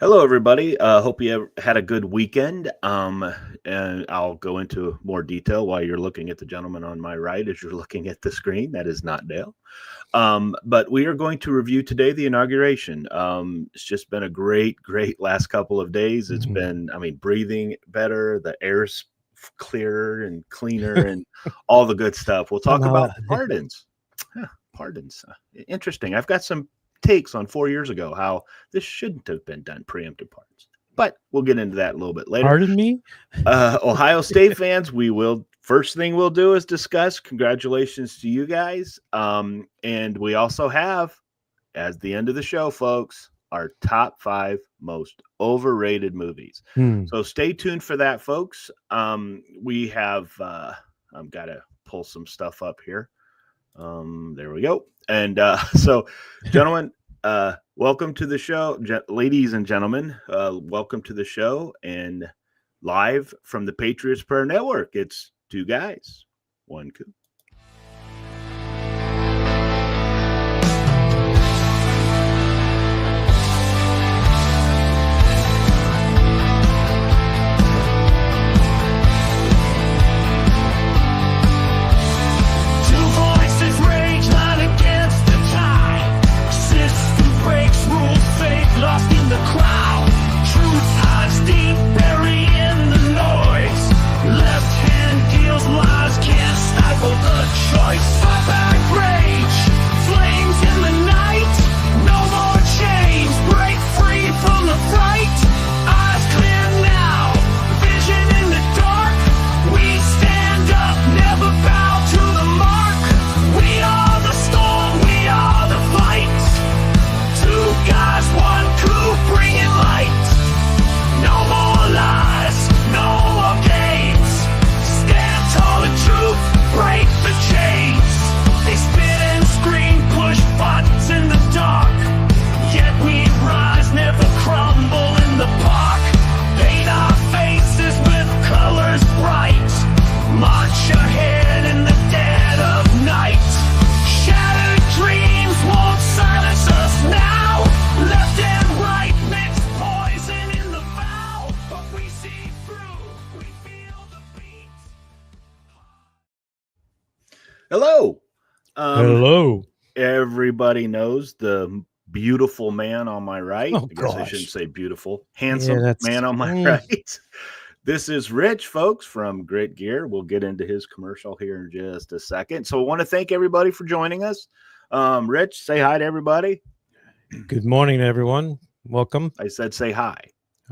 Hello, everybody. Hope you had a good weekend. And I'll go into more detail while you're looking at the gentleman on my right as you're looking at the screen. That is not Dale. But we are going to review today the inauguration. It's just been a great last couple of days. It's been, breathing better. The air's clearer and cleaner and all the good stuff. We'll talk about pardons. Pardons. Interesting. I've got some takes on 4 years ago how this shouldn't have been done, preemptive pardons, but we'll get into that a little bit later. Pardon me. Ohio State fans, first thing we'll do is discuss congratulations to you guys, and we also have, as the end of the show, folks, our top 5 most overrated movies. So stay tuned for that, folks. We have I've got to pull some stuff up here. There we go. And so, gentlemen, welcome to the show. Ladies and gentlemen, welcome to the show. And live from the Patriots Prayer Network, it's 2 guys, 1 coup. Lost in the crowd, truth hides deep, bury in the noise. Left hand deals lies, can't stifle the choice. Back rage, flames in the night. No more chains, break free from the fright. Eyes clear now, vision in the dark. We stand up, never bow to the mark. We are the storm, we are the fight. 2 guys, 1 coup, bringing light. No more lies, no more games. Stand tall and truth, break the chains. They spit and scream, push buttons in the dark. Yet we rise, never crumble in the park. Paint our faces with colors bright. March ahead in the dead of night. Shattered dreams won't silence us now. Left and right mixed poison in the vow. But we see through, we feel the beat. Hello. Hello. Everybody knows the beautiful man on my right. Oh, I guess I gosh. shouldn't say beautiful. Handsome Yeah, man on my right. This is Rich, folks, from Grit Gear. We'll get into his commercial here in just a second. So I want to thank everybody for joining us. Rich, say hi to everybody. Good morning, everyone. Welcome. I said say hi.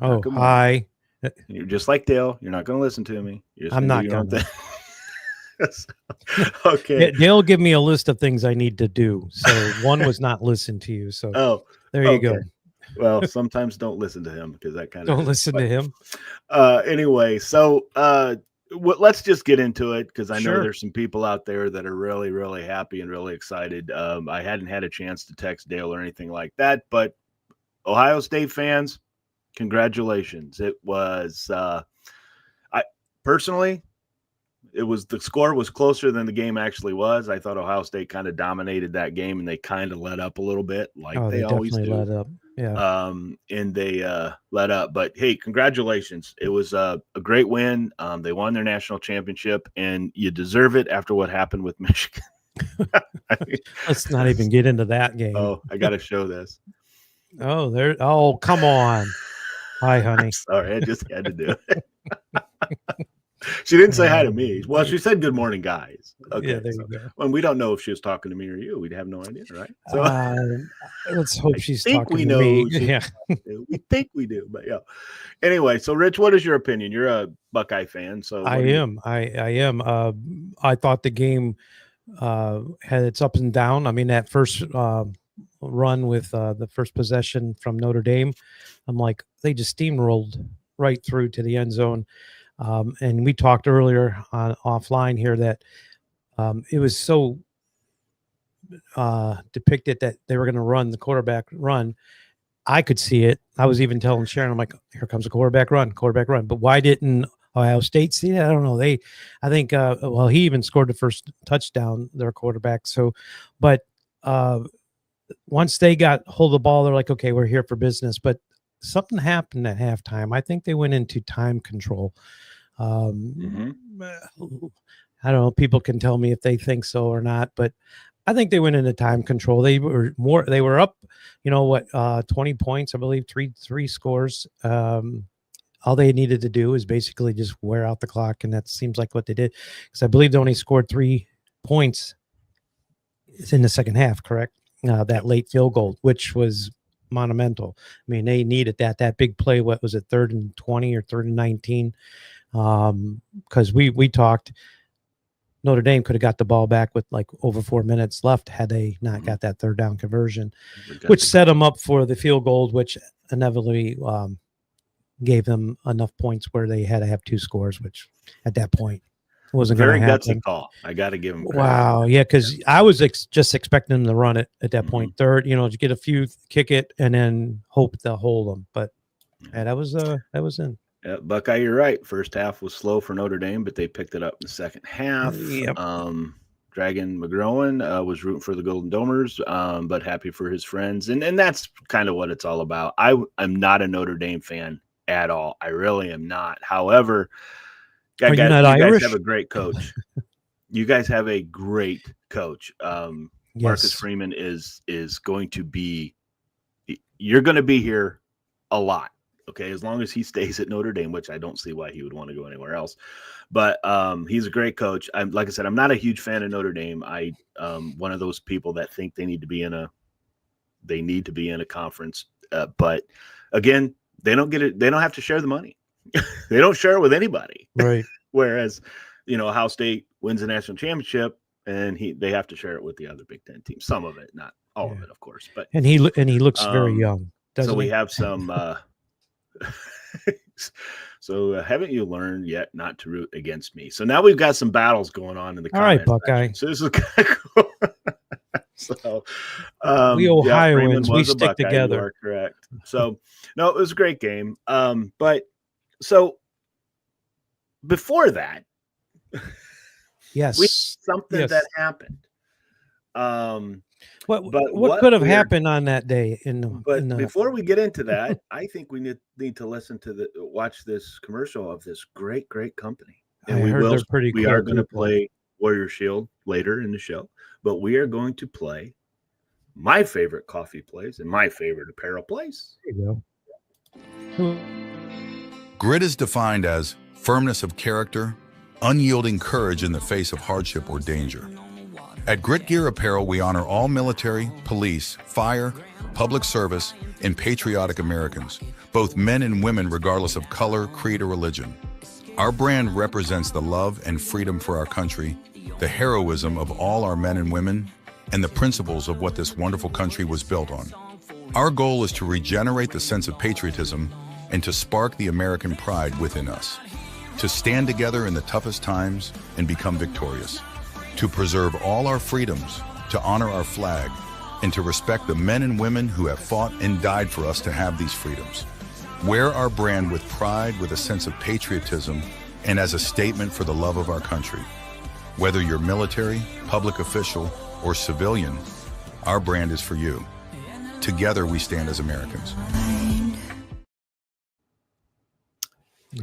Oh, good hi. You're just like Dale. You're not going to listen to me. You're just I'm gonna not do your own gonna. thing. Okay. They'll give me a list of things I need to do. So one was not listen to you. So Oh, there you go. Well, sometimes don't listen to him because that kind of Don't listen to him. Anyway, so let's just get into it because I know Sure. there's some people out there that are really happy and really excited. I hadn't had a chance to text Dale or anything like that, but Ohio State fans, congratulations. It was I personally, the score was closer than the game actually was. I thought Ohio State kind of dominated that game and they kind of let up a little bit like they always do. Let up. Yeah. And they let up. But hey, congratulations. It was a great win. They won their national championship, and you deserve it after what happened with Michigan. Let's not even get into that game. Oh, I got to show this. Oh, there. Oh, come on. Hi, honey. Sorry, I just had to do it. She didn't say hi to me. Well, she said good morning, guys. Okay, Yeah, there you go. When we don't know if she was talking to me or you, we'd have no idea, right? So let's hope she's think talking we to know me. she's Yeah. We think we do, but yeah. Anyway, so Rich, what is your opinion? You're a Buckeye fan, so I am. I thought the game had its ups and downs. I mean, that first run with the first possession from Notre Dame, I'm like, they just steamrolled right through to the end zone. And we talked earlier on offline here that it was so depicted that they were going to run the quarterback run. I could see it. I was even telling Sharon, I'm like, here comes a quarterback run. But why didn't Ohio State see that? I don't know. I think, he even scored the first touchdown, their quarterback. So, but once they got hold of the ball, they're like, okay, we're here for business. But something happened at halftime. I think they went into time control. Mhm. I don't know. People can tell me if they think so or not, but I think they went into time control. They were up, 20 points, I believe, three scores. All they needed to do is basically just wear out the clock, and that seems like what they did. Because I believe they only scored 3 points in the second half, correct? That late field goal, which was monumental. I mean, they needed that big play. What was it, 3rd and 20 or 3rd and 19? Because we talked. Notre Dame could have got the ball back with like over 4 minutes left had they not got that 3rd down conversion, which set them up for the field goal, which inevitably gave them enough points where they had to have 2 scores, which at that point wasn't going to happen. Very gutsy call. I got to give them credit. Wow, yeah, because I was just expecting them to run it at that point, 3rd, to get a few, kick it, and then hope they'll hold them. But that was in. Yeah, Buckeye, you're right. First half was slow for Notre Dame, but they picked it up in the second half. Yep. Dragon McGrowan was rooting for the Golden Domers, but happy for his friends. And that's kind of what it's all about. I'm not a Notre Dame fan at all. I really am not. However, you guys Irish? have a great coach. You guys have a great coach. Marcus Freeman is going to be – you're going to be here a lot. Okay, as long as he stays at Notre Dame, which I don't see why he would want to go anywhere else. But he's a great coach. Like I said, I'm not a huge fan of Notre Dame. I one of those people that think they need to be in a conference. But again, they don't get it. They don't have to share the money. They don't share it with anybody. Right. Whereas, Ohio State wins the national championship, and they have to share it with the other Big Ten teams. Some of it, not all of it, of course. But and he looks very young. So we have some. So haven't you learned yet not to root against me? So now we've got some battles going on in the comments. All right, Buckeye. So this is kind of cool. So we Ohioans, we stick Buckeye, together. You are correct. So no, it was a great game. But so before that, yes, we something that happened. What could have happened on that day? Before we get into that, I think we need to watch this commercial of this great company. And we are going to play Warrior Shield later in the show, but we are going to play my favorite coffee place and my favorite apparel place. There you go. Grit is defined as firmness of character, unyielding courage in the face of hardship or danger. At Grit Gear Apparel, we honor all military, police, fire, public service, and patriotic Americans, both men and women regardless of color, creed, or religion. Our brand represents the love and freedom for our country, the heroism of all our men and women, and the principles of what this wonderful country was built on. Our goal is to regenerate the sense of patriotism and to spark the American pride within us, to stand together in the toughest times and become victorious, to preserve all our freedoms, to honor our flag, and to respect the men and women who have fought and died for us to have these freedoms. Wear our brand with pride, with a sense of patriotism, and as a statement for the love of our country. Whether you're military, public official, or civilian, our brand is for you. Together we stand as Americans.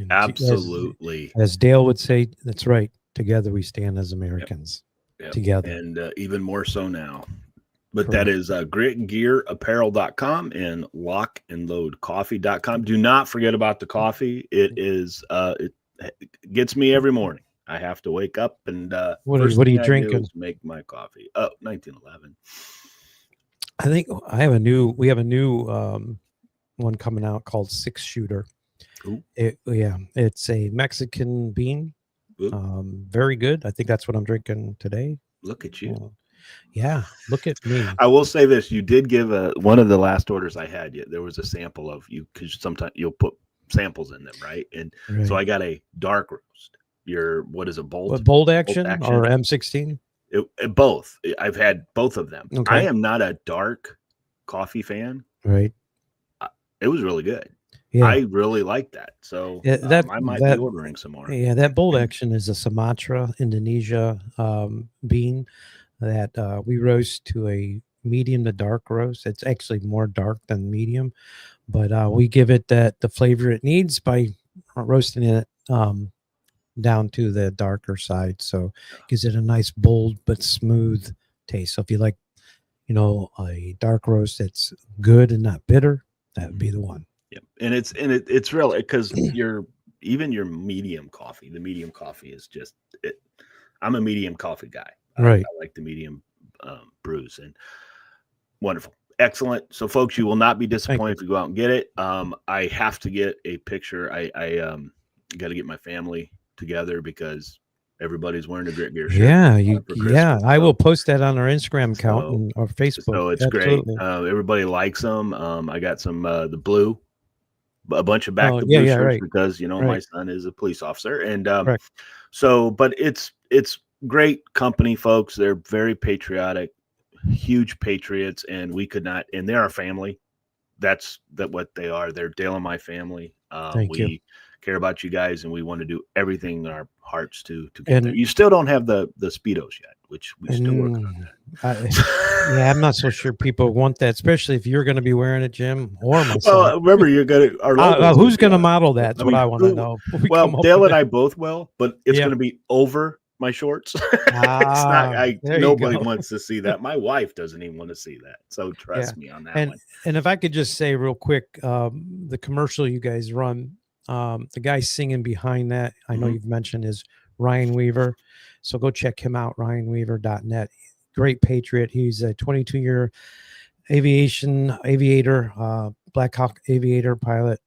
Absolutely. As Dale would say, that's right. Together we stand as Americans. Yep. Together. And even more so now. But that is gritgearapparel.com and lockandloadcoffee.com. Do not forget about the coffee. It is it gets me every morning. I have to wake up and what are you drinking? Make my coffee. Oh, 1911. I think we have a new one coming out called 6 Shooter. It's a Mexican bean. Very good. I think that's what I'm drinking today. Look at you. Yeah, look at me. I will say this: you did give one of the last orders I had. There was a sample of you because sometimes you'll put samples in them, right? And so I got a dark roast. What is a bold action or M16? Both. I've had both of them. Okay. I am not a dark coffee fan. Right. It was really good. Yeah. I really like that. So I might be ordering some more. Yeah, that bold action is a Sumatra, Indonesia bean that we roast to a medium to dark roast. It's actually more dark than medium, but we give it the flavor it needs by roasting it down to the darker side. So gives it a nice bold but smooth taste. So if you like, a dark roast that's good and not bitter, that would be the one. Yeah, and it's real because even your medium coffee. The medium coffee is just it. I'm a medium coffee guy. Right. I like the medium brews, and wonderful, excellent. So, folks, you will not be disappointed if you go out and get it. I have to get a picture. I got to get my family together because everybody's wearing a Grit Gear shirt. Yeah, I will post that on our Instagram account and our Facebook. So it's Absolutely. great. Everybody likes them. I got some the blue, a bunch of back to blue shirts right. because my son is a police officer, and Correct. but it's great company, folks. They're very patriotic, huge patriots, and we could not. And they're our family. That's what they are. They're Dale and my family. We care about you guys, and we want to do everything in our hearts to get there. You still don't have the Speedos yet, which we still work on that. I'm not so sure people want that, especially if you're going to be wearing it, Jim, or myself. Well, remember, you're going to. Who's going to model that? That's what I want to know. Well, Dale and I both will, but it's going to be over my shorts. It's not. Nobody wants to see that. My wife doesn't even want to see that. So trust me on that one. And if I could just say real quick, the commercial you guys run, the guy singing behind that, I know you've mentioned, is Ryan Weaver. So go check him out, ryanweaver.net. Great patriot. He's a 22-year aviator, Black Hawk aviator pilot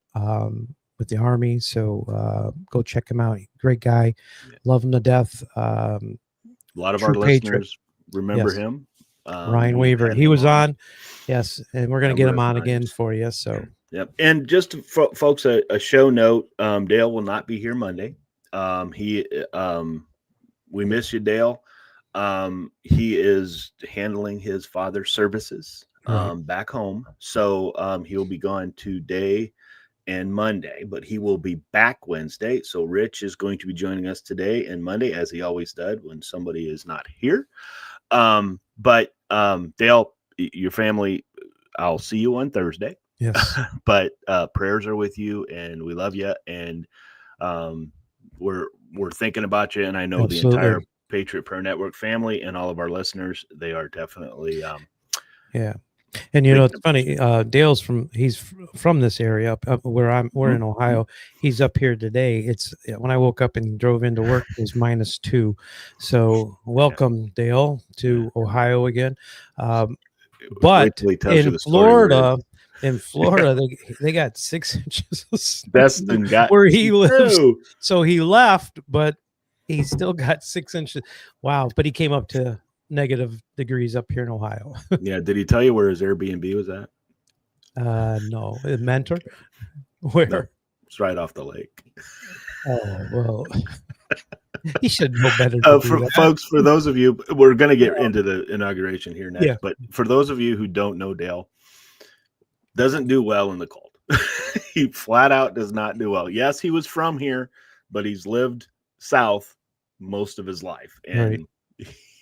with the Army. So go check him out. Great guy. Love him to death. A lot of our listeners remember him. Ryan Weaver. He was on. Yes. And we're going to get him on again for you. So. Yep. And just folks, a show note, Dale will not be here Monday. We miss you, Dale. He is handling his father's services back home. So he'll be gone today and Monday, but he will be back Wednesday. So Rich is going to be joining us today and Monday, as he always does when somebody is not here. But Dale, your family, I'll see you on Thursday. Yes. But prayers are with you, and we love you, and we're thinking about you, and I know the entire Patriot Prayer Network family and all of our listeners, they are definitely And it's funny, Dale's he's from this area up where we're in Ohio. He's up here today. It's when I woke up and drove into work, it was -2. So welcome, Dale, to Ohio again. But in Florida, they got 6 inches of snow where he lives. So he left, but he still got 6 inches. Wow. But he came up to negative degrees up here in Ohio. Yeah. Did he tell you where his Airbnb was at? No. Mentor? Where? No, it's right off the lake. Oh, well. He should know better. Folks, for those of you, we're going to get into the inauguration here next, but for those of you who don't know Dale, doesn't do well in the cold. He flat out does not do well. Yes, he was from here, but he's lived south most of his life, and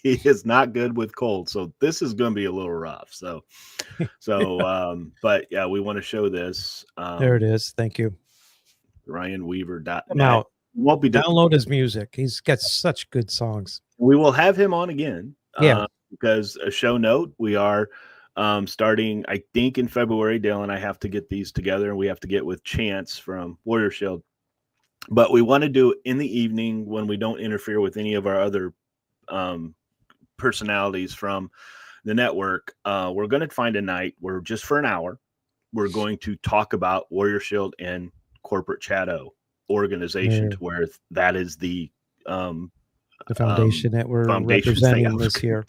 he is not good with cold. So this is going to be a little rough. But yeah, we want to show this. There it is. Thank you. RyanWeaver.net. Now, won't be download his music. He's got such good songs. We will have him on again. Because a show note, we are starting, I think, in February. Dale and I have to get these together, and we have to get with Chance from Warrior Shield. But we want to do it in the evening when we don't interfere with any of our other personalities from the network. We're going to find a night where just for an hour, we're going to talk about Warrior Shield and Corporate Shadow organizations, where that is the foundation that we're representing this year.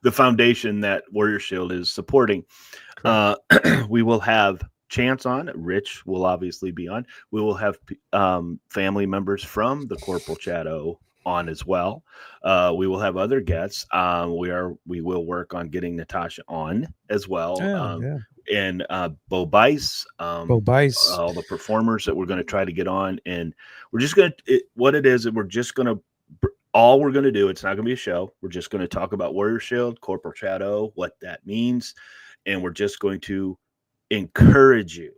The foundation that Warrior Shield is supporting. We will have Chance on. Rich will obviously be on. We will have family members from the Corporal Shadow on as well. We will have other guests. We will work on getting Natasha on as well. And Bo Bice, all the performers that we're going to try to get on. And we're just going to, we're just going to all we're going to do, it's not going to be a show. We're just going to talk about Warrior Shield, Corporal Shadow, what that means. And we're just going to encourage you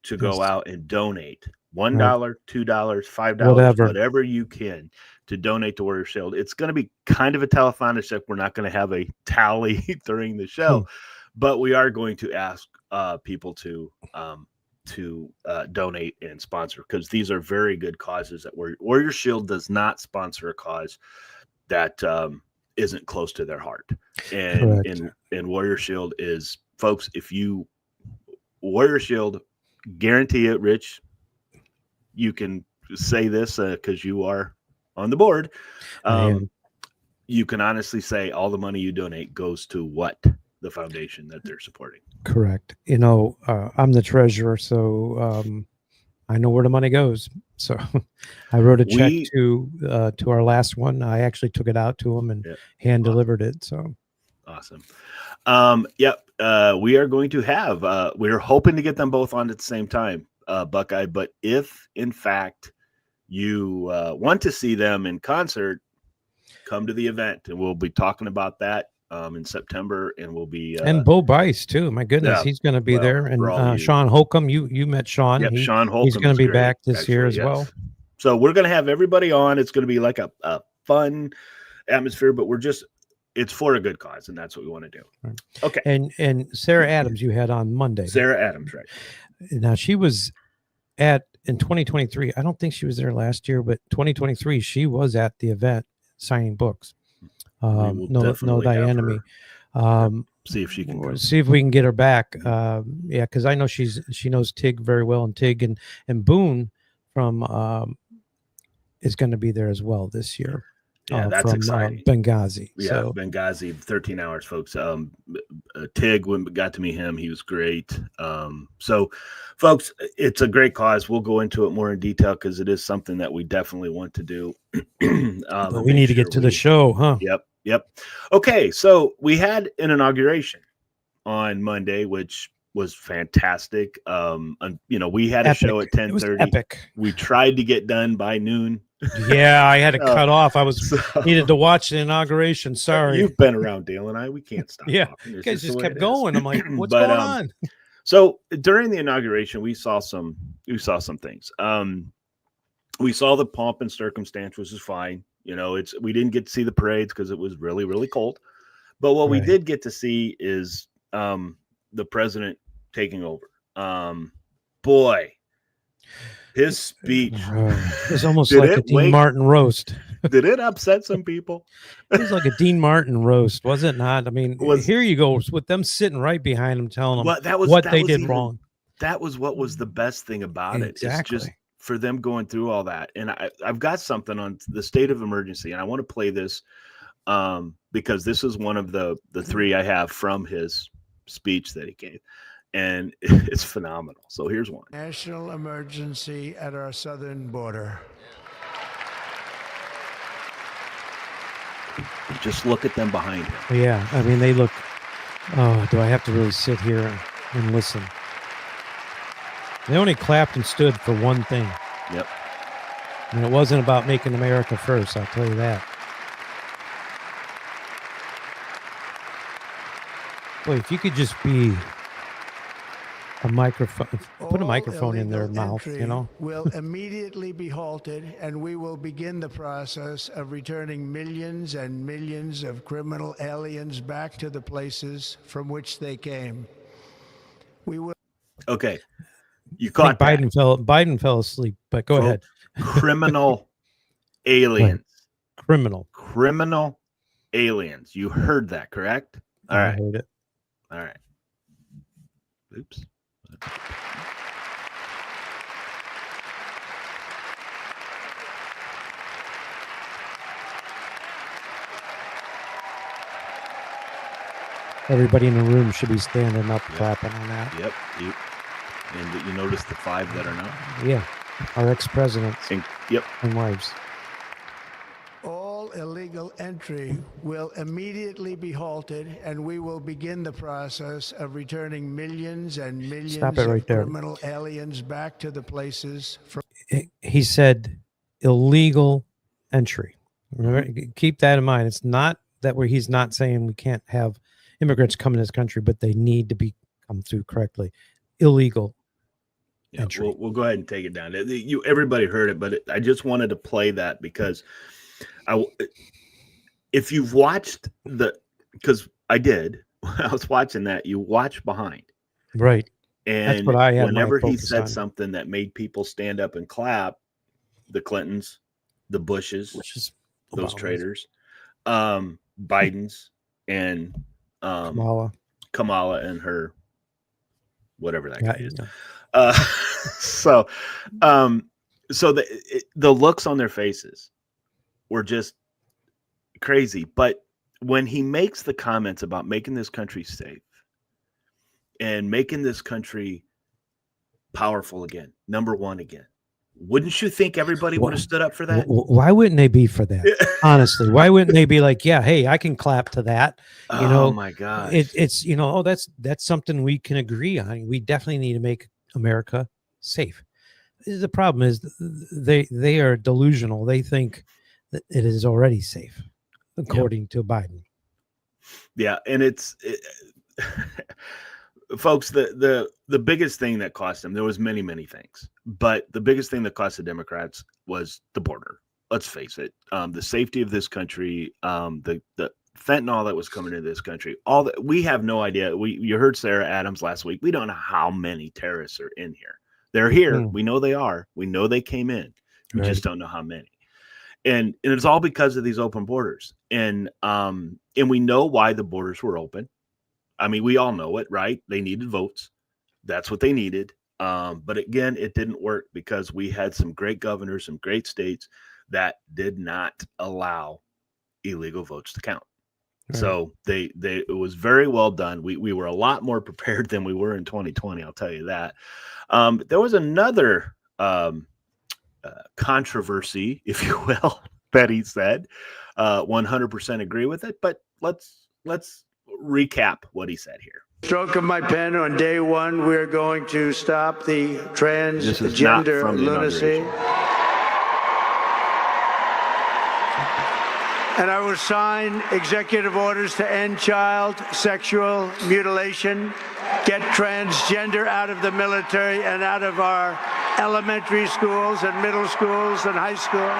to go out and donate $1, $2, $5, whatever you can to donate to Warrior Shield. It's going to be kind of a telethon, except we're not going to have a tally during the show, but we are going to ask people to donate and sponsor, because these are very good causes. That Warrior Shield does not sponsor a cause that isn't close to their heart, and Warrior Shield is, folks, Warrior Shield, guarantee it, Rich, you can say this because you are on the board. You can honestly say all the money you donate goes to what? The foundation that they're supporting. Correct. I'm the treasurer, so I know where the money goes. So I wrote a check to our last one. I actually took it out to them and hand delivered it. So awesome. We are going to have, we're hoping to get them both on at the same time, Buckeye. But if in fact you want to see them in concert, come to the event, and we'll be talking about that in September, and we'll be and Bo Bice too. My goodness, he's going to be there, and Sean Holcomb. You met Sean. Yep, Sean Holcomb. He's going to be back this year as well. So we're going to have everybody on. It's going to be like a fun atmosphere, but it's for a good cause, and that's what we want to do. Right. Okay. And Sarah Adams, you had on Monday. Sarah Adams, right? Now she was in 2023. I don't think she was there last year, but 2023 she was at the event signing books. No Thy Enemy. See if she can see if we can get her back. Because I know she knows Tig very well, and Tig and Boone from is going to be there as well this year. Yeah, that's from exciting. Benghazi. Yeah, so. Benghazi, 13 hours, folks. Tig, when we got to meet him, he was great. So, folks, it's a great cause. We'll go into it more in detail because it is something that we definitely want to do. But we need to get to the show, huh? Yep. Okay, so we had an inauguration on Monday, which was fantastic. We had a show at 10:30. Epic. We tried to get done by noon. Yeah, I had to cut off. I needed to watch the inauguration. Sorry. You've been around Dale and I. We can't stop. Yeah, you guys just kept going. I'm like, what's going on? So during the inauguration, we saw some things. We saw the pomp and circumstance, which is fine. We didn't get to see the parades because it was really, really cold. But what we did get to see is the president taking over. Boy. His speech was almost like a Dean Martin roast. Did it upset some people? It was like a Dean Martin roast, was it not? I mean, here you go with them sitting right behind him, telling them what they did wrong. That was what was the best thing about it. It's just for them going through all that. And I've got something on the state of emergency, and I want to play this because this is one of the three I have from his speech that he gave. And it's phenomenal. So here's one. National emergency at our southern border. Just look at them behind him. Yeah, I mean, they look, do I have to really sit here and listen? They only clapped and stood for one thing. Yep. And it wasn't about making America first, I'll tell you that. Boy, if you could just be a microphone, put a microphone in their mouth, will immediately be halted, and we will begin the process of returning millions and millions of criminal aliens back to the places from which they came. We will. Okay, you caught that. Biden fell asleep, but go ahead. Criminal aliens. Right. Criminal aliens. You heard that, correct? All right. I heard it. All right. Oops. Everybody in the room should be standing up, clapping on that. Yep. And you notice the 5 that are not? Yeah. Our ex-presidents yep. and wives. All illegal entry will immediately be halted, and we will begin the process of returning millions and millions of criminal aliens back to the places from. He said illegal entry. Remember, keep that in mind. It's not that he's not saying we can't have immigrants come in this country, but they need to come through correctly. Illegal entry. We'll go ahead and take it down. Everybody heard it, but I just wanted to play that because if you've watched because I did, I was watching that, you watch behind. Right. And that's what I had whenever he said something that made people stand up and clap, the Clintons, the Bushes, those traitors, Biden's, and Kamala and her, whatever that guy is. Yeah. So the looks on their faces were just crazy. But when he makes the comments about making this country safe and making this country powerful again, number one again, wouldn't you think everybody would have stood up for that? Why wouldn't they be for that? Honestly, why wouldn't they be like, yeah, hey, I can clap to that? Oh my God. It's that's something we can agree on. We definitely need to make America safe. The problem is they are delusional. They think that it is already safe, according to Biden. Yeah, and folks, the biggest thing that cost them, there was many things, but the biggest thing that cost the Democrats was the border. Let's face it, the safety of this country, the fentanyl that was coming into this country, all that, we have no idea. You heard Sarah Adams last week. We don't know how many terrorists are in here. They're here. We know they are. We know they came in. We just don't know how many. And it's all because of these open borders. And we know why the borders were open. I mean, we all know it, right? They needed votes. That's what they needed. But again, it didn't work because we had some great governors, some great states that did not allow illegal votes to count. Right. So it was very well done. We were a lot more prepared than we were in 2020. I'll tell you that. There was another controversy, if you will, that he said. 100% agree with it. But let's recap what he said here. Stroke of my pen on day one, we're going to stop the transgender lunacy. And I will sign executive orders to end child sexual mutilation, get transgender out of the military and out of our elementary schools and middle schools and high school.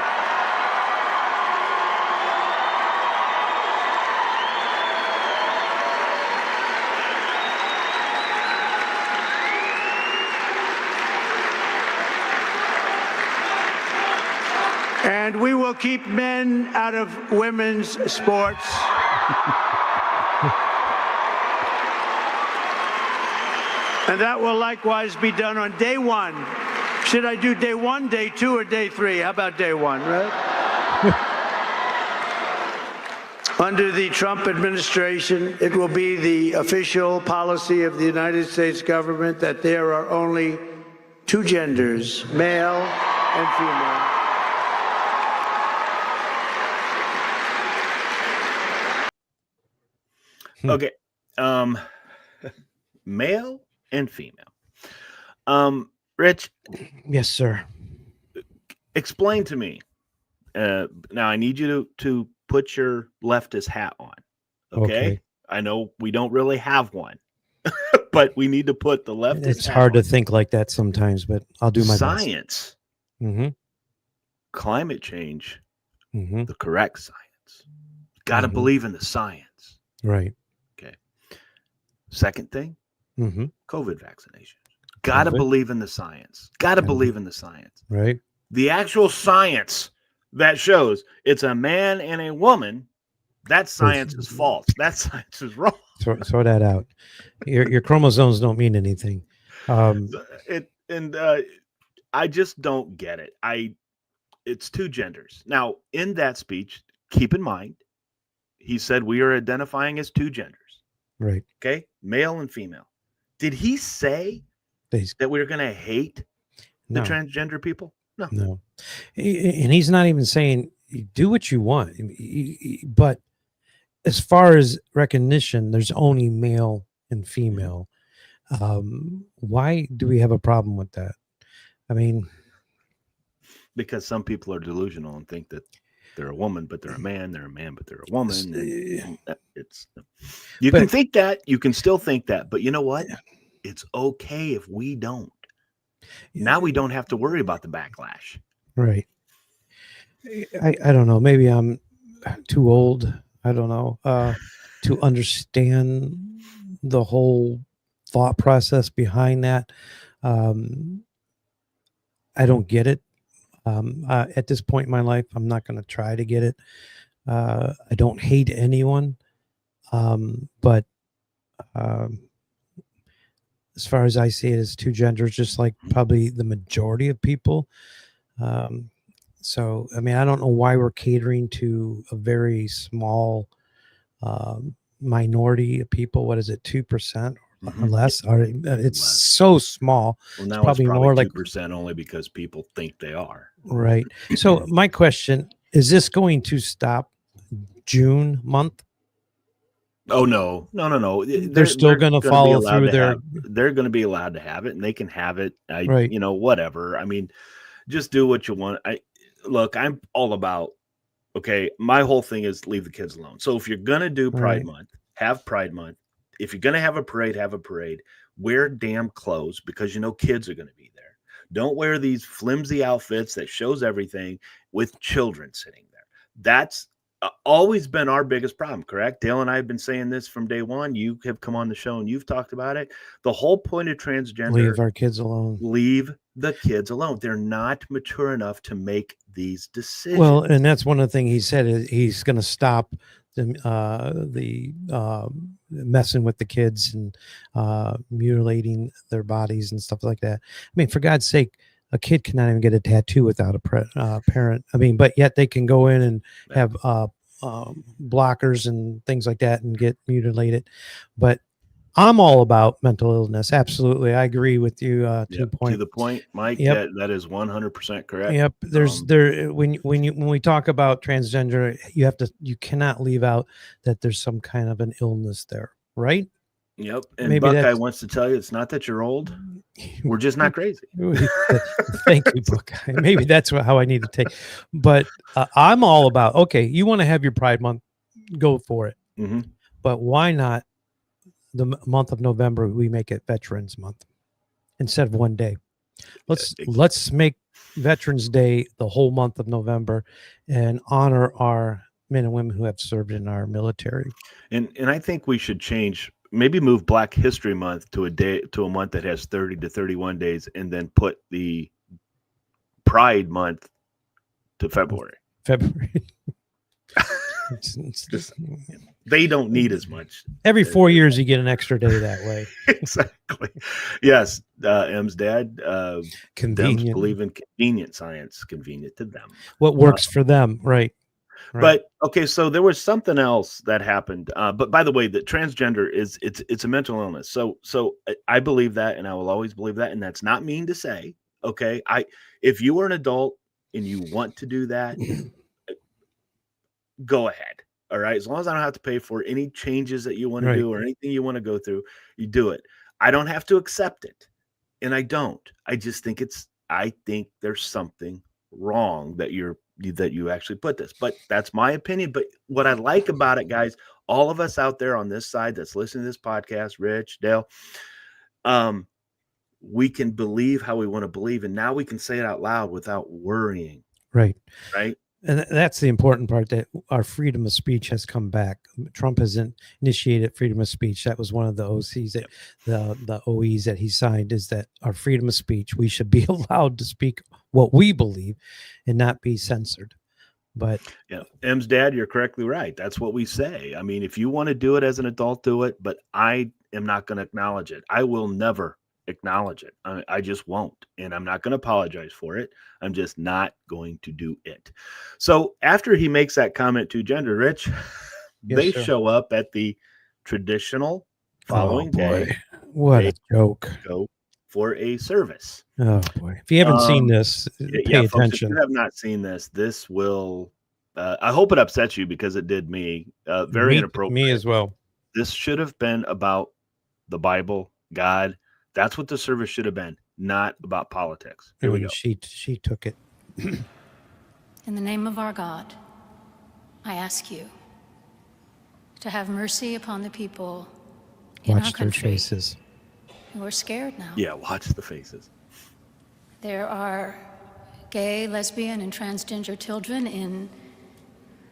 And we will keep men out of women's sports. And that will likewise be done on day one. Should I do day one, day two, or day three? How about day one, right? Under the Trump administration, it will be the official policy of the United States government that there are only two genders, male and female. Okay. Male and female. Rich. Yes, sir. Explain to me. Now I need you to put your leftist hat on. Okay. I know we don't really have one, but we need to put the leftist It's hat hard on. to think like that sometimes, but I'll do my science. best. Mm-hmm. Climate change. Mm-hmm. The correct science. Got to believe in the science. Right. Okay. Second thing, mm-hmm. COVID vaccination. Got to believe in the science. Got to believe in the science. Right. The actual science that shows it's a man and a woman, that science is false. That science is wrong. Throw that out. Your chromosomes don't mean anything. I just don't get it. It's two genders. Now, in that speech, keep in mind, he said we are identifying as two genders. Right. Okay. Male and female. Did he say that we're going to hate the transgender people? No. No. And he's not even saying do what you want. But as far as recognition, there's only male and female. Why do we have a problem with that? I mean, because some people are delusional and think that they're a woman, but they're a man. They're a man, but they're a woman. And you But- can think that. You can still think that. But you know what? It's okay if we don't. Now we don't have to worry about the backlash. Right. I don't know. Maybe I'm too old. I don't know. To understand the whole thought process behind that. I don't get it. At this point in my life, I'm not going to try to get it. I don't hate anyone. But as far as I see it, as two genders, just like probably the majority of people. So, I mean, I don't know why we're catering to a very small minority of people. What is it, 2% or less? Or it's Less. so small. Well, now It's probably more like 2% only because people think they are. right. So, my question is: this going to stop June month? Oh no. They're still going to follow through their. They're going to be allowed to have it, and they can have it. Right. You know, whatever. I mean, just do what you want. Look, I'm all about. Okay, my whole thing is leave the kids alone. So if you're going to do Pride Month, have Pride Month. If you're going to have a parade, have a parade. Wear damn clothes because you know kids are going to be there. Don't wear these flimsy outfits that shows everything with children sitting there. That's always been our biggest problem, correct? Dale and I have been saying this from day one. You have come on the show and you've talked about it. The whole point of transgender, Leave our kids alone. Leave the kids alone. They're not mature enough to make these decisions. Well, and that's one of the things he said is he's going to stop the messing with the kids and mutilating their bodies and stuff like that. I mean, for God's sake, a kid cannot even get a tattoo without a parent. I mean, but yet they can go in and have blockers and things like that and get mutilated. But I'm all about mental illness. Absolutely. I agree with you. To the point, Mike, that is 100% correct. Yep. There's when we talk about transgender, you cannot leave out that there's some kind of an illness there, right? Yep. And Maybe Buckeye wants to tell you it's not that you're old. We're just not crazy. Thank you, Buckeye. Maybe that's how I need to take. But I'm all about, okay, you want to have your Pride Month, go for it. Mm-hmm. But why not the month of November, we make it Veterans Month instead of one day? Let's make Veterans Day the whole month of November and honor our men and women who have served in our military. And I think we should maybe move Black History Month to a month that has 30 to 31 days, and then put the Pride Month to February. They don't need as much. Every 4 years, you get an extra day that way. Exactly. Yes. M's dad. Convenient. Believe in convenient science. Convenient to them. What works for them, right? But okay, so there was something else that happened. But by the way, the transgender it's a mental illness. So I believe that, and I will always believe that, and that's not mean to say. Okay, if you are an adult and you want to do that, go ahead. All right, as long as I don't have to pay for any changes that you want to do or anything you want to go through, you do it. I don't have to accept it, and I don't. I just think I think there's something wrong that you actually put this, but that's my opinion. But what I like about it, guys, all of us out there on this side that's listening to this podcast, Rich, Dale, we can believe how we want to believe, and now we can say it out loud without worrying. Right. And that's the important part, that our freedom of speech has come back. Trump hasn't initiated freedom of speech. That was one of the OCs that the OEs that he signed, is that our freedom of speech, we should be allowed to speak what we believe and not be censored. But yeah, M's dad, you're correctly right. That's what we say. I mean, if you want to do it as an adult, do it, but I am not going to acknowledge it. I will never acknowledge it. I just won't, and I'm not going to apologize for it. I'm just not going to do it. So after he makes that comment to Gender Rich, they show up at the traditional following day. What a joke! Go for a service. Oh boy! If you haven't seen this, pay attention. Folks, if you have not seen this, this will. I hope it upsets you, because it did me. Very inappropriate. Me as well. This should have been about the Bible, God. That's what the service should have been, not about politics. Here we go. She took it. In the name of our God, I ask you to have mercy upon the people in our Watch their country faces. who are scared now. Yeah, watch the faces. There are gay, lesbian, and transgender children in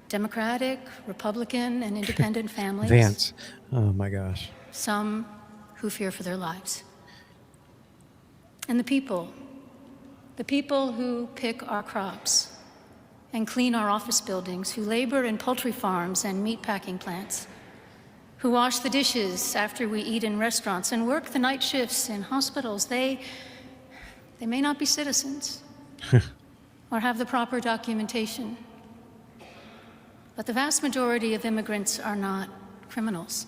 Democratic, Republican, and independent families. Vance. Oh my gosh. Some who fear for their lives. And the people who pick our crops and clean our office buildings, who labor in poultry farms and meat packing plants, who wash the dishes after we eat in restaurants and work the night shifts in hospitals, they may not be citizens or have the proper documentation. But the vast majority of immigrants are not criminals.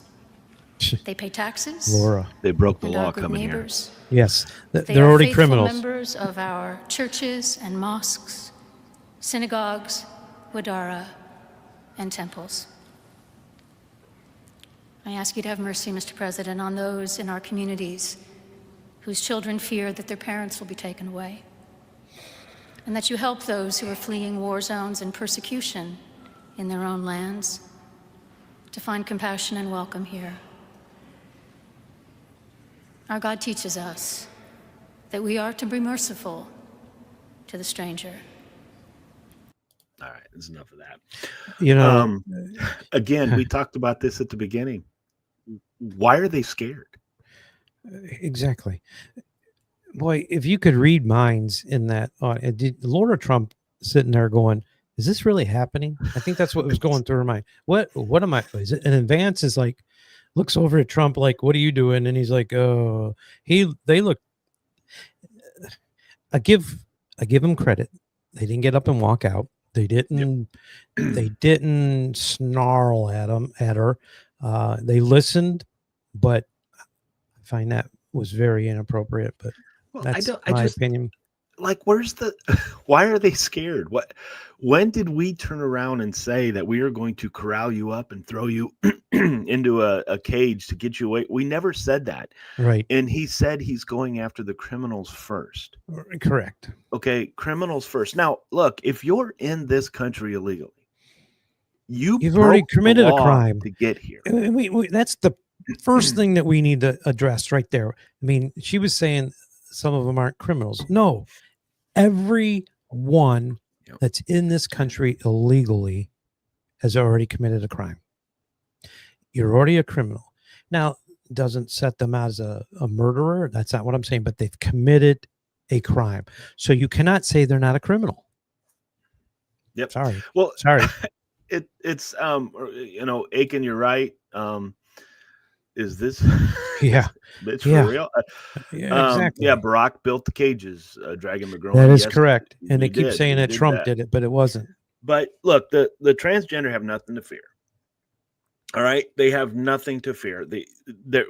They pay taxes. Laura. They broke the and law are good coming here. neighbors. Yes. They They're are already faithful criminals. members of our churches and mosques, synagogues, wadara, and temples. I ask you to have mercy, Mr. President, on those in our communities whose children fear that their parents will be taken away, and that you help those who are fleeing war zones and persecution in their own lands to find compassion and welcome here. Our God teaches us that we are to be merciful to the stranger. All right, that's enough of that. You know, Again, we talked about this at the beginning. Why are they scared? exactly. Boy, if you could read minds in that, Laura Trump sitting there going, "Is this really happening?" I think that's what was going through her mind. What am I? Is it? And Vance is like, looks over at Trump like, "What are you doing?" And he's like, "Oh, they look." I give him credit. They didn't get up and walk out. They didn't. Yep. They didn't snarl at her. They listened, but I find that was very inappropriate. But that's my opinion. Like, why are they scared? When did we turn around and say that we are going to corral you up and throw you into a cage to get you away? We never said that. Right. And he said he's going after the criminals first. Correct. Okay. Criminals first. Now, look, if you're in this country illegally, you've already committed a crime to get here. That's the first thing that we need to address right there. I mean, she was saying some of them aren't criminals. No, everyone that's in this country illegally has already committed a crime. You're already a criminal. Now, doesn't set them as a murderer. That's not what I'm saying, but they've committed a crime. So you cannot say they're not a criminal. Yep. Sorry. Well, sorry. It's Aiken, you're right. Is this it's for real? Exactly. Barack built the cages, Dragon McGrone. That is correct. And they keep saying that Trump did it, but it wasn't. But look, the transgender have nothing to fear. All right, they have nothing to fear.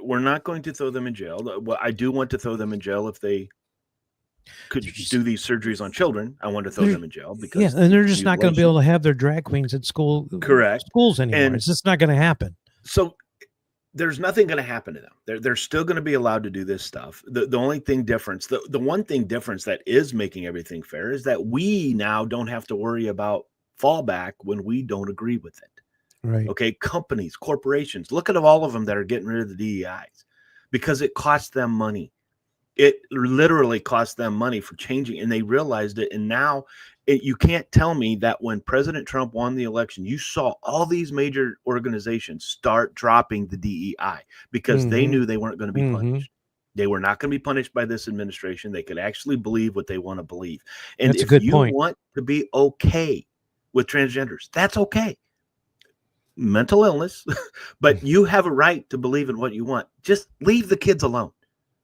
We're not going to throw them in jail. Well, I do want to throw them in jail if they could do these surgeries on children. I want to throw them in jail because and they're just not going to be able to have their drag queens at school. Correct. Schools anymore. And it's just not going to happen. So there's nothing going to happen to them. They're still going to be allowed to do this stuff. The only thing difference, the one thing difference that is making everything fair is that we now don't have to worry about fallback when we don't agree with it. Right. Okay. Companies, corporations, look at all of them that are getting rid of the DEIs because it costs them money. It literally cost them money for changing, and they realized it. And now you can't tell me that when President Trump won the election, you saw all these major organizations start dropping the DEI because they knew they weren't going to be punished. They were not going to be punished by this administration. They could actually believe what they want to believe. And that's if you want to be okay with transgenders, that's okay. Mental illness, but you have a right to believe in what you want. Just leave the kids alone.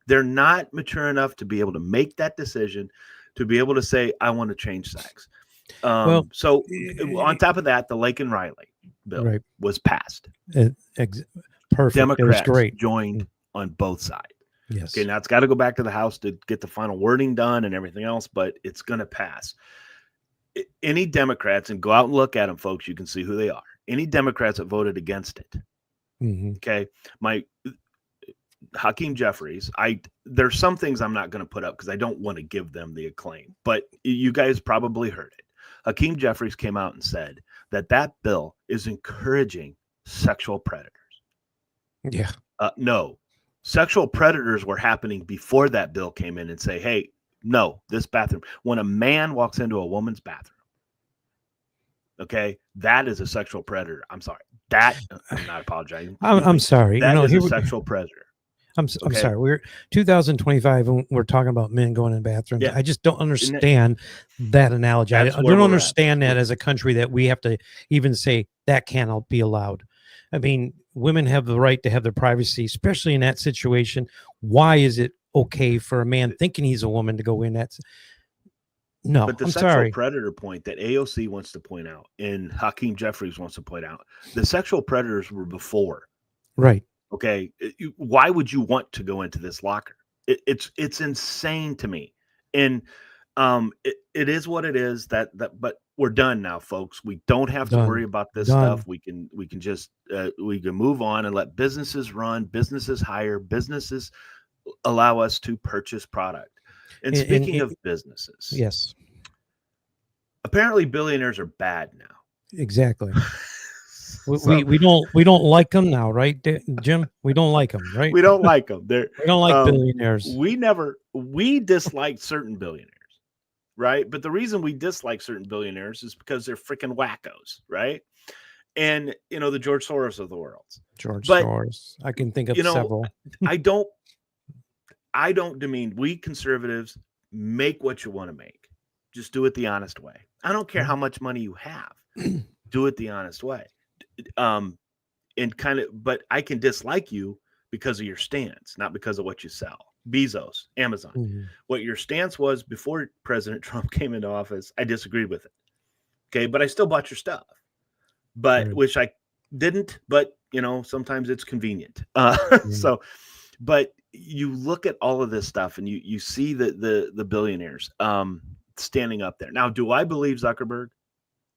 They're not mature enough to be able to make that decision, to be able to say, I want to change sex. So on top of that, the Lake and Riley bill was passed. Perfect. Democrats great. joined on both sides. Yes. Okay, now it's got to go back to the House to get the final wording done and everything else, but it's going to pass. Any Democrats, and go out and look at them, folks, you can see who they are. Any Democrats that voted against it. Okay. Hakeem Jeffries, there's some things I'm not going to put up because I don't want to give them the acclaim, but you guys probably heard it. Hakeem Jeffries came out and said that bill is encouraging sexual predators. Yeah. No, sexual predators were happening before that bill came in and say, hey, no, this bathroom. When a man walks into a woman's bathroom, okay, that is a sexual predator. I'm sorry. I'm not apologizing. I'm sorry. That is here a sexual predator. I'm sorry. We're 2025 and we're talking about men going in bathrooms. Yeah. I just don't understand that analogy. I don't understand that as a country that we have to even say that cannot be allowed. I mean, women have the right to have their privacy, especially in that situation. Why is it okay for a man thinking he's a woman to go in? No, but the I'm sexual sorry. predator point that AOC wants to point out and Hakeem Jeffries wants to point out, the sexual predators were before. Right. Okay. Why would you want to go into this locker? It's insane to me. And it is what it is but we're done now, folks. We don't have to worry about this stuff. We can just we can move on and let businesses run, businesses hire, businesses allow us to purchase product. And speaking of businesses, yes, apparently billionaires are bad now. Exactly. We don't like them now, right, Jim? We don't like them, right? We don't like them. We don't like billionaires. We dislike certain billionaires, right? But the reason we dislike certain billionaires is because they're freaking wackos, right? And the George Soros of the world. Soros. I can think of several. I don't demean. We conservatives make what you want to make. Just do it the honest way. I don't care how much money you have. Do it the honest way. But I can dislike you because of your stance, not because of what you sell. Bezos, Amazon. Mm-hmm. What your stance was before President Trump came into office, I disagreed with it. Okay, but I still bought your stuff. But which I didn't, but sometimes it's convenient. So, but you look at all of this stuff and you see the billionaires standing up there. Now, do I believe Zuckerberg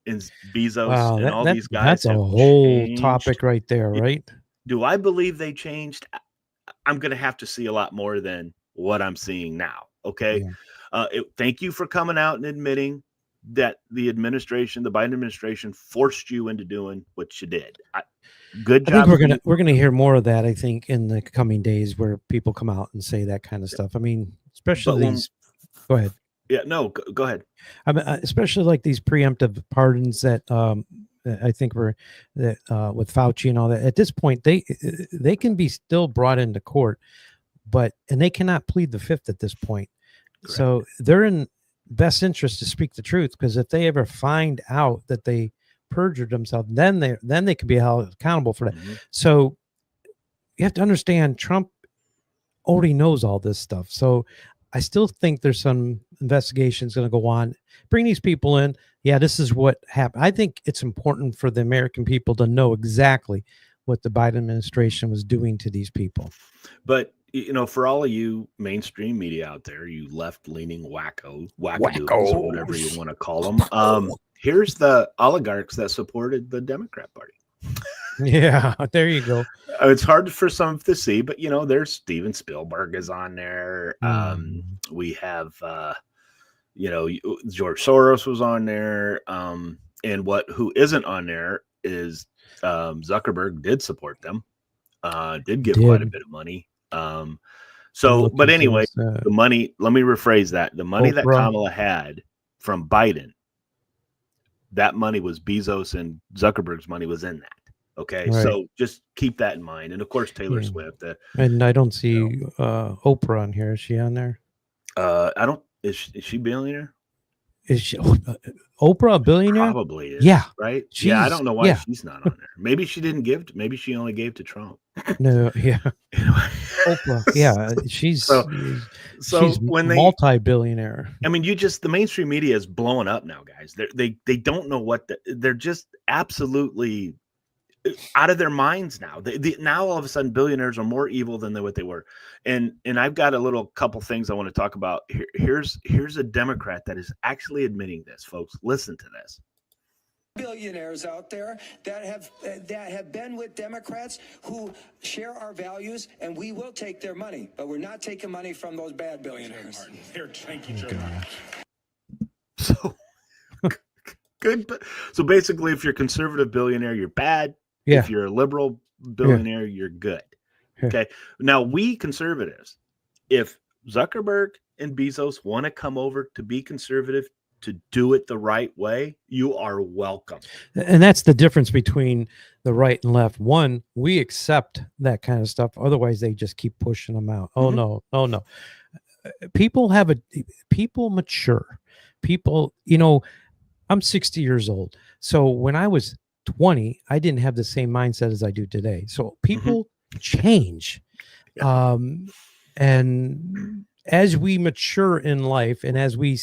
and Bezos and all these guys? That's a whole topic right there, right? Do I believe they changed? I'm going to have to see a lot more than what I'm seeing now. Okay. Yeah. Thank you for coming out and admitting that the Biden administration forced you into doing what you did. Good job. I think we're gonna hear more of that. I think in the coming days, where people come out and say that kind of stuff. I mean, especially these. Go ahead. Yeah, no, go ahead. I mean, especially like these preemptive pardons that I think with Fauci and all that. At this point, they can be still brought into court, and they cannot plead the fifth at this point. Correct. So they're in best interest to speak the truth, because if they ever find out that they perjured themselves, then they can be held accountable for that. Mm-hmm. So you have to understand, Trump already knows all this stuff. So I still think there's some investigations going to go on. Bring these people in. Yeah, this is what happened. I think it's important for the American people to know exactly what the Biden administration was doing to these people. But for all of you mainstream media out there, you left-leaning wackadoodles or whatever you want to call them, here's the oligarchs that supported the Democrat Party. Yeah, there you go. It's hard for some to see, but there's Steven Spielberg is on there. We have George Soros was on there. And who isn't on there is Zuckerberg did support them. Did give quite a bit of money. But anyway, the money, let me rephrase that. The money that Kamala had from Biden, that money was Bezos, and Zuckerberg's money was in that. Okay. Right. So just keep that in mind. And of course, Taylor Swift. And I don't see Oprah on here. Is she on there? Is she billionaire? Is she Oprah a billionaire? Probably is. Yeah. Right. I don't know why she's not on there. Maybe she didn't give. Maybe she only gave to Trump. No. Yeah. Oprah. Yeah. She's when multi-billionaire. I mean, the mainstream media is blowing up now, guys. They don't know they're just absolutely out of their minds now. Now all of a sudden billionaires are more evil than what they were. And I've got a couple things I want to talk about. Here's a Democrat that is actually admitting this, folks. Listen to this. Billionaires out there that have been with Democrats who share our values, and we will take their money, but we're not taking money from those bad billionaires. Here, thank you, Joe. So Good. So basically, if you're a conservative billionaire, you're bad. Yeah. If you're a liberal billionaire, you're good. Yeah. Okay. Now, we conservatives, if Zuckerberg and Bezos want to come over to be conservative, to do it the right way, you are welcome. And that's the difference between the right and left. One, we accept that kind of stuff. Otherwise, they just keep pushing them out. Oh, no. Oh, no. People mature. People, I'm 60 years old. So when I was 20, I didn't have the same mindset as I do today. So people change. Yeah. And as we mature in life and as we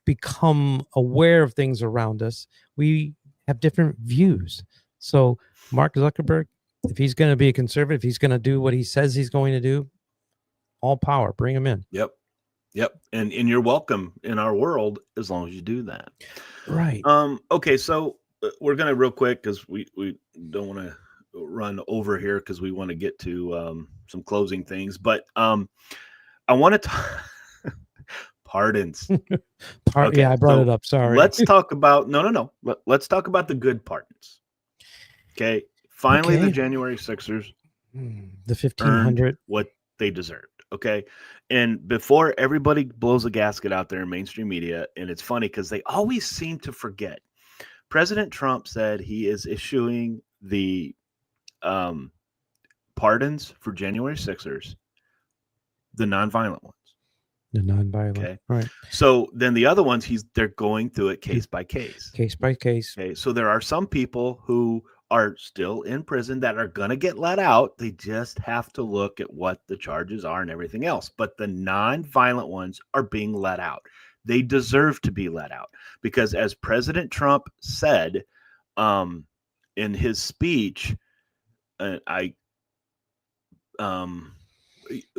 become aware of things around us, we have different views. So Mark Zuckerberg, if he's going to be a conservative, he's going to do what he says he's going to do, all power, bring him in. Yep. And you're welcome in our world as long as you do that. Right. Okay. So we're going to real quick, because we don't want to run over here, because we want to get to some closing things, but I want to talk pardons. Okay, yeah, I brought it up. Sorry. Let's talk about no. Let's talk about the good pardons. Okay. Finally, the January 6ers, the 1,500, what they deserved. Okay. And before everybody blows a gasket out there in mainstream media, and it's funny because they always seem to forget, President Trump said he is issuing the pardons for January 6ers, the nonviolent ones. The nonviolent. Okay. Right. So then the other ones, they're going through it case by case. Case by case. Okay. So there are some people who are still in prison that are going to get let out. They just have to look at what the charges are and everything else. But the nonviolent ones are being let out. They deserve to be let out because, as President Trump said in his speech,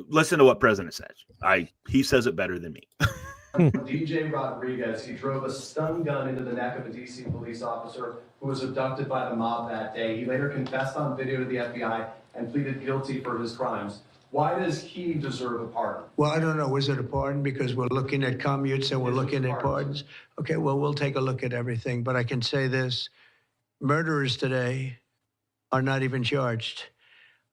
listen to what President says. He says it better than me. DJ Rodriguez, he drove a stun gun into the neck of a DC police officer who was abducted by the mob that day. He later confessed on video to the FBI and pleaded guilty for his crimes. Why does he deserve a pardon? Well, I don't know. Was it a pardon? Because we're looking at commutes and we're looking at pardons. Okay, well, we'll take a look at everything. But I can say this. Murderers today are not even charged.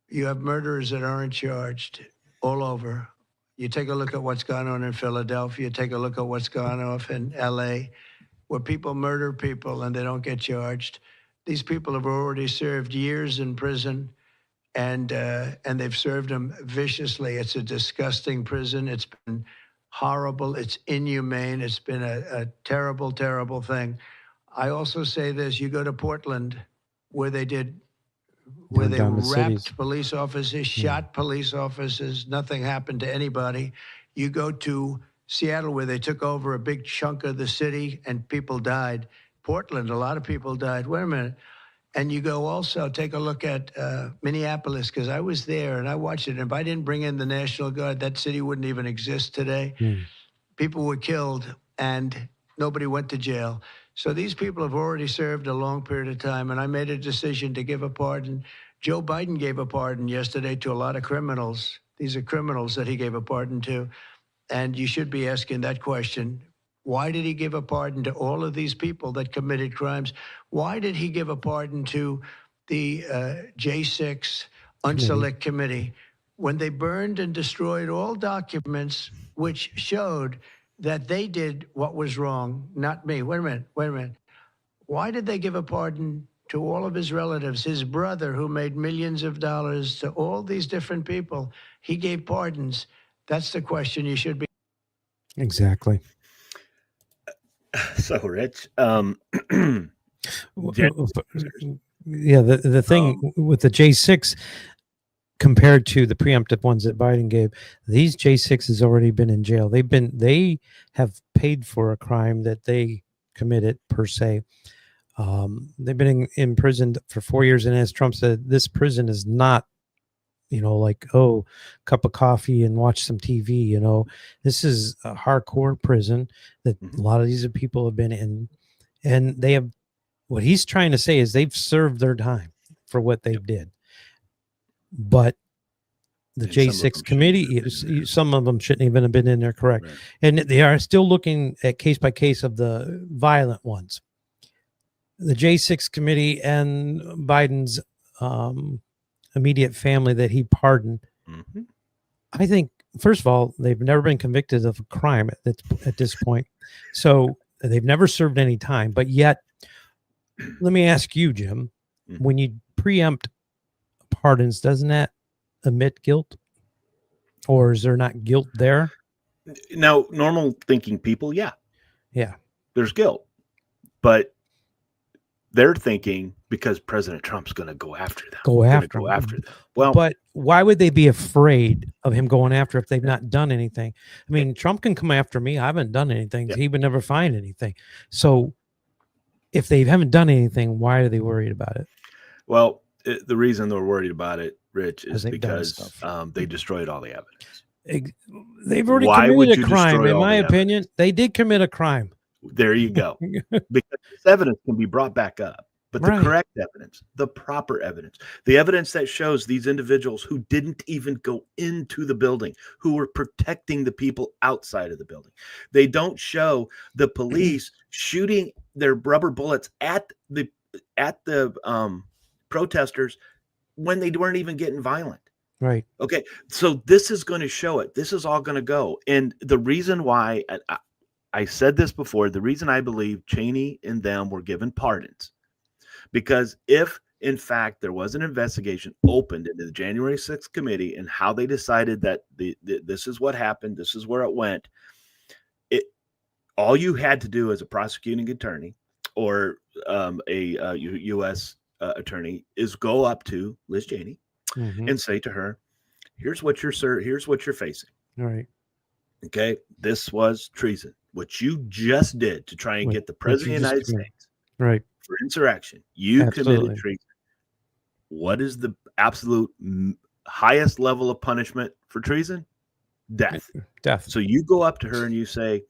You have murderers that aren't charged all over. You take a look at what's gone on in Philadelphia. Take a look at what's gone on in L.A., where people murder people and they don't get charged. These people have already served years in prison, and they've served them viciously. It's a disgusting prison. It's been horrible. It's inhumane. It's been a terrible, terrible thing. I also say this. You go to Portland, where they wrapped police officers, shot police officers, nothing happened to anybody. You go to Seattle, where they took over a big chunk of the city and people died. Portland, a lot of people died. Wait a minute. And you go also, take a look at Minneapolis, because I was there and I watched it. And if I didn't bring in the National Guard, that city wouldn't even exist today. People were killed and nobody went to jail. So these people have already served a long period of time, and I made a decision to give a pardon. Joe Biden gave a pardon yesterday to a lot of criminals. These are criminals that he gave a pardon to. And you should be asking that question. Why did he give a pardon to all of these people that committed crimes? Why did he give a pardon to the J6 Unselect Committee when they burned and destroyed all documents which showed that they did what was wrong, not me? Wait a minute. Why did they give a pardon to all of his relatives, his brother who made millions of dollars, to all these different people? He gave pardons. That's the question you should be. Exactly. So, Rich, Yeah, the thing with the J6 compared to the preemptive ones that Biden gave, these J6 has already been in jail. They have paid for a crime that they committed per se. They've been imprisoned for 4 years, and as Trump said, this prison is not, like, cup of coffee and watch some TV. This is a hardcore prison that a lot of these people have been in, and they have. What he's trying to say is they've served their time for what they did. But the J6 committee, some of them shouldn't even have been in there, correct? Right. And they are still looking at case by case of the violent ones. the J6 committee and Biden's immediate family that he pardoned, Mm-hmm. I think, first of all, they've never been convicted of a crime at this point. So they've never served any time. But yet, let me ask you, Jim, when you preempt pardons, doesn't that admit guilt? Or is there not guilt there? Now, normal thinking people, yeah, there's guilt. But they're thinking because President Trump's going to go after them. Go after them. Well, but why would they be afraid of him going after if they've not done anything? I mean, Trump can come after me. I haven't done anything. He would never find anything. So if they haven't done anything, why are they worried about it? Well, the reason they're worried about it, Rich, is because they destroyed all the evidence. They've already committed a crime, in my opinion. They did commit a crime. There you go. Because this evidence can be brought back up. But the correct evidence, the proper evidence, the evidence that shows these individuals who didn't even go into the building, who were protecting the people outside of the building. They don't show the police shooting their rubber bullets at the protesters when they weren't even getting violent. Right. Okay. So this is going to show it. This is all going to go. And the reason why I said this before, the reason I believe Cheney and them were given pardons, because if in fact there was an investigation opened into the January 6th committee and how they decided that this is what happened, this is where it went, all you had to do as a prosecuting attorney or a U.S. Attorney is go up to Liz Cheney and say to her, here's what you're facing. All right. Okay. This was treason. What you just did to try and get the president of the United States for insurrection, you committed treason. What is the absolute highest level of punishment for treason? Death. So you go up to her and you say,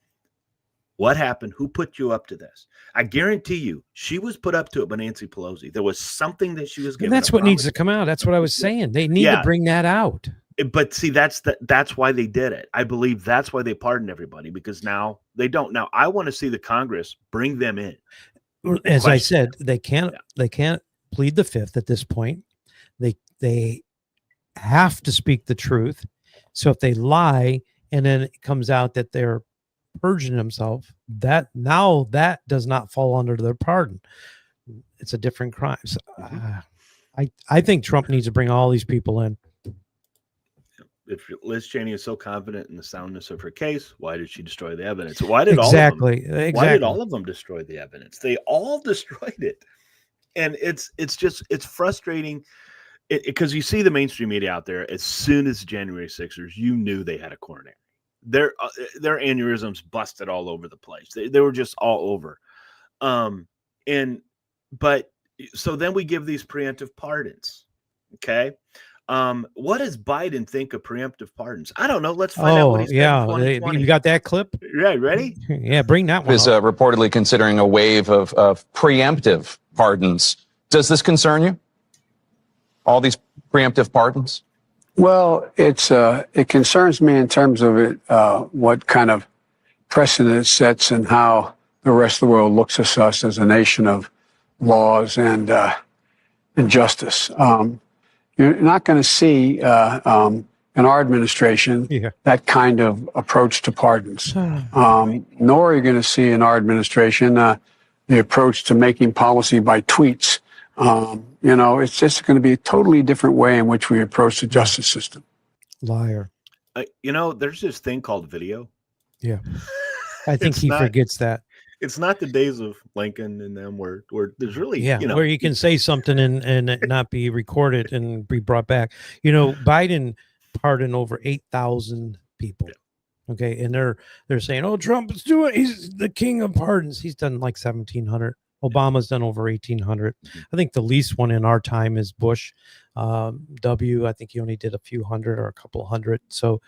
what happened? Who put you up to this? I guarantee you, she was put up to it by Nancy Pelosi. There was something that she was given. And that's what needs to come out. That's what I was saying. They need to bring that out. But see, that's why they did it. I believe that's why they pardoned everybody, because now they don't. Now I want to see the Congress bring them in. As I said, they can't plead the fifth at this point. They have to speak the truth. So if they lie and then it comes out that they're purging themselves, that does not fall under their pardon. It's a different crime. So, I think Trump needs to bring all these people in. If Liz Cheney is so confident in the soundness of her case, why did she destroy the evidence? Why did all of them destroy the evidence? They all destroyed it. And it's frustrating because you see the mainstream media out there. As soon as January 6ers, you knew they had a coronary. Their aneurysms busted all over the place. They were just all over. But so then we give these preemptive pardons. Okay. What does Biden think of preemptive pardons? I don't know. Let's find out what he's you got that clip? Yeah, ready? Yeah, bring that one. Is reportedly considering a wave of preemptive pardons. Does this concern you? All these preemptive pardons? Well, it concerns me in terms of what kind of precedent it sets and how the rest of the world looks at us as a nation of laws and justice. You're not going to see in our administration that kind of approach to pardons, nor are you going to see in our administration the approach to making policy by tweets. It's just going to be a totally different way in which we approach the justice system. Liar. There's this thing called video. Yeah. I think he forgets that. It's not the days of Lincoln and them where there's really, where you can say something and it not be recorded and be brought back. Biden pardoned over 8,000 people. Yeah. Okay. And they're saying, oh, Trump is he's the king of pardons. He's done like 1,700. Obama's done over 1,800. I think the least one in our time is Bush. I think he only did a few hundred or a couple of hundred. So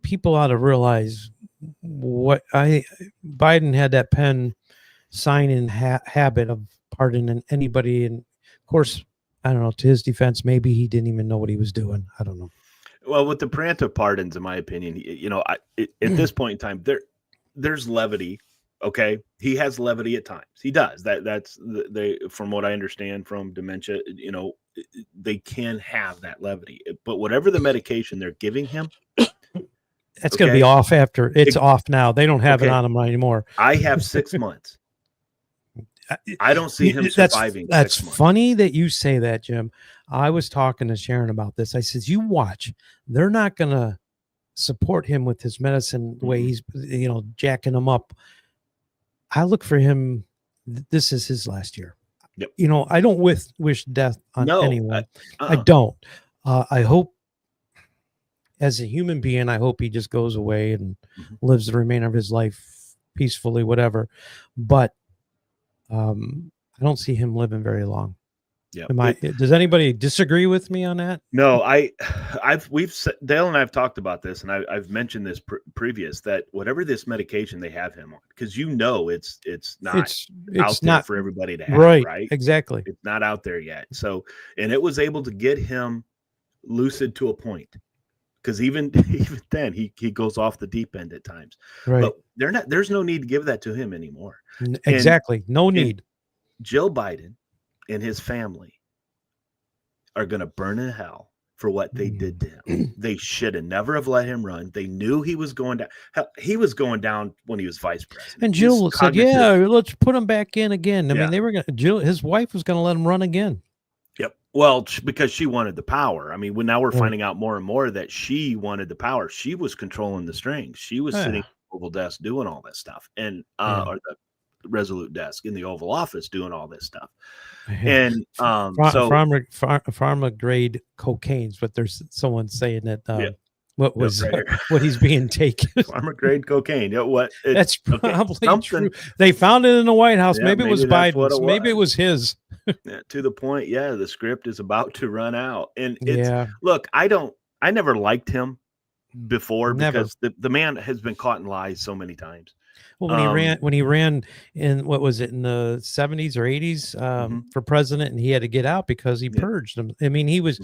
people ought to realize Biden had that pen signing habit of pardoning anybody. And of course, I don't know, to his defense, maybe he didn't even know what he was doing. I don't know. Well, with the preemptive pardons, in my opinion, at this point in time, there's levity Okay, he has levity at times. He does. That's they from what I understand from dementia. You know, they can have that levity, but whatever the medication they're giving him, That's going to be off after it's off now. They don't have it on him anymore. I have 6 months. I don't see him surviving. That's funny that you say that, Jim. I was talking to Sharon about this. I said, you watch. They're not going to support him with his medicine the way he's, jacking him up. I look for him. This is his last year. Yep. I don't wish death on anyone. I Uh-uh. don't. I hope, as a human being, I hope he just goes away and lives the remainder of his life peacefully, whatever. But I don't see him living very long. Yeah. Does anybody disagree with me on that? No, Dale and I've talked about this, and I've mentioned this previous, that whatever this medication they have him on, because it's not out there for everybody to have, right? Exactly. It's not out there yet. So, and it was able to get him lucid to a point, because even then he goes off the deep end at times. Right. But there's no need to give that to him anymore. Exactly. No need. Jill Biden and his family are going to burn in hell for what they did to him. They should have never have let him run. They knew he was going down. Hell, he was going down when he was vice president. And Jill said, "Yeah, let's put him back in again." I mean, they were going to. Jill, his wife, was going to let him run again. Yep. Well, because she wanted the power. I mean, now we're finding out more and more that she wanted the power. She was controlling the strings. She was sitting at the Oval desk doing all this stuff, and or the Resolute desk in the Oval Office doing all this stuff. And pharma grade cocaine's, but there's someone saying that what he's being taken. Pharma grade cocaine. That's probably true. They found it in the White House. Maybe it was Biden's. Maybe it was his. To the point, the script is about to run out. And look, I never liked him before because the man has been caught in lies so many times. Well, when he ran in, what was it, in the 70s or 80s for president, and he had to get out because he purged them. I mean, he was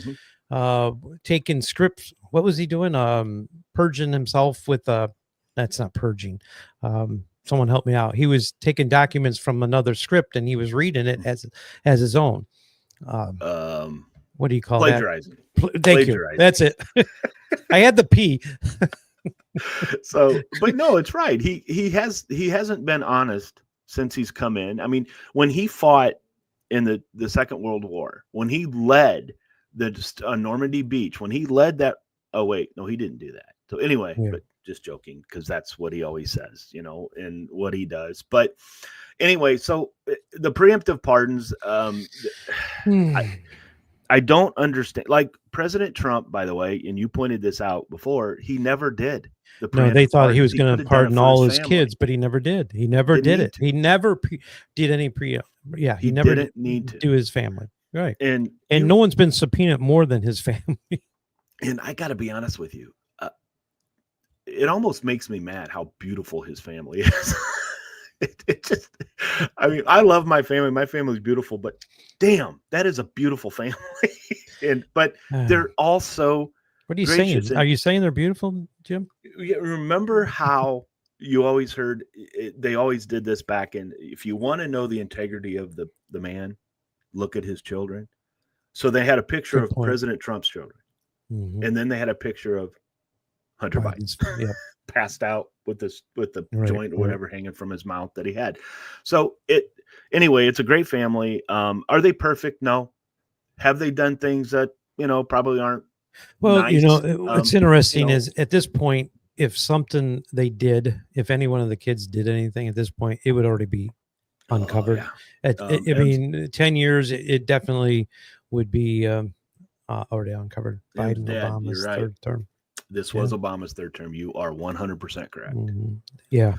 taking scripts. What was he doing? Purging himself with that's not purging. Someone help me out. He was taking documents from another script and he was reading it as his own. What do you call plagiarizing? That? Thank you. That's it. I had the P. So, but no, it's right. He hasn't been honest since he's come in. I mean, when he fought in the Second World War, when he led the Normandy Beach, when he led that. Oh wait, no, he didn't do that. So anyway, but just joking, because that's what he always says, and what he does. But anyway, so the preemptive pardons, I don't understand. Like President Trump, by the way, and you pointed this out before, he never did. They thought he was going to pardon all his kids, but he never did. He never did it. He never did any he never didn't need to do his family. Right. And no one's been subpoenaed more than his family. And I got to be honest with you. It almost makes me mad how beautiful his family is. It just, I mean, I love my family. My family's beautiful, but damn, that is a beautiful family. But they're also. What are you saying? Are you saying they're beautiful, Jim? Remember how you always heard they always did this back in. If you want to know the integrity of the man, look at his children. So they had a picture of President Trump's children, and then they had a picture of Hunter Biden's passed out with the joint or whatever hanging from his mouth that he had. So anyway, it's a great family. Are they perfect? No. Have they done things that probably aren't? Well, nice? What's interesting is at this point, if something they did, if any one of the kids did anything at this point, it would already be uncovered. I mean, 10 years, it definitely would be already uncovered. Biden, Obama's third term. This was Obama's third term. You are 100% correct. Yeah.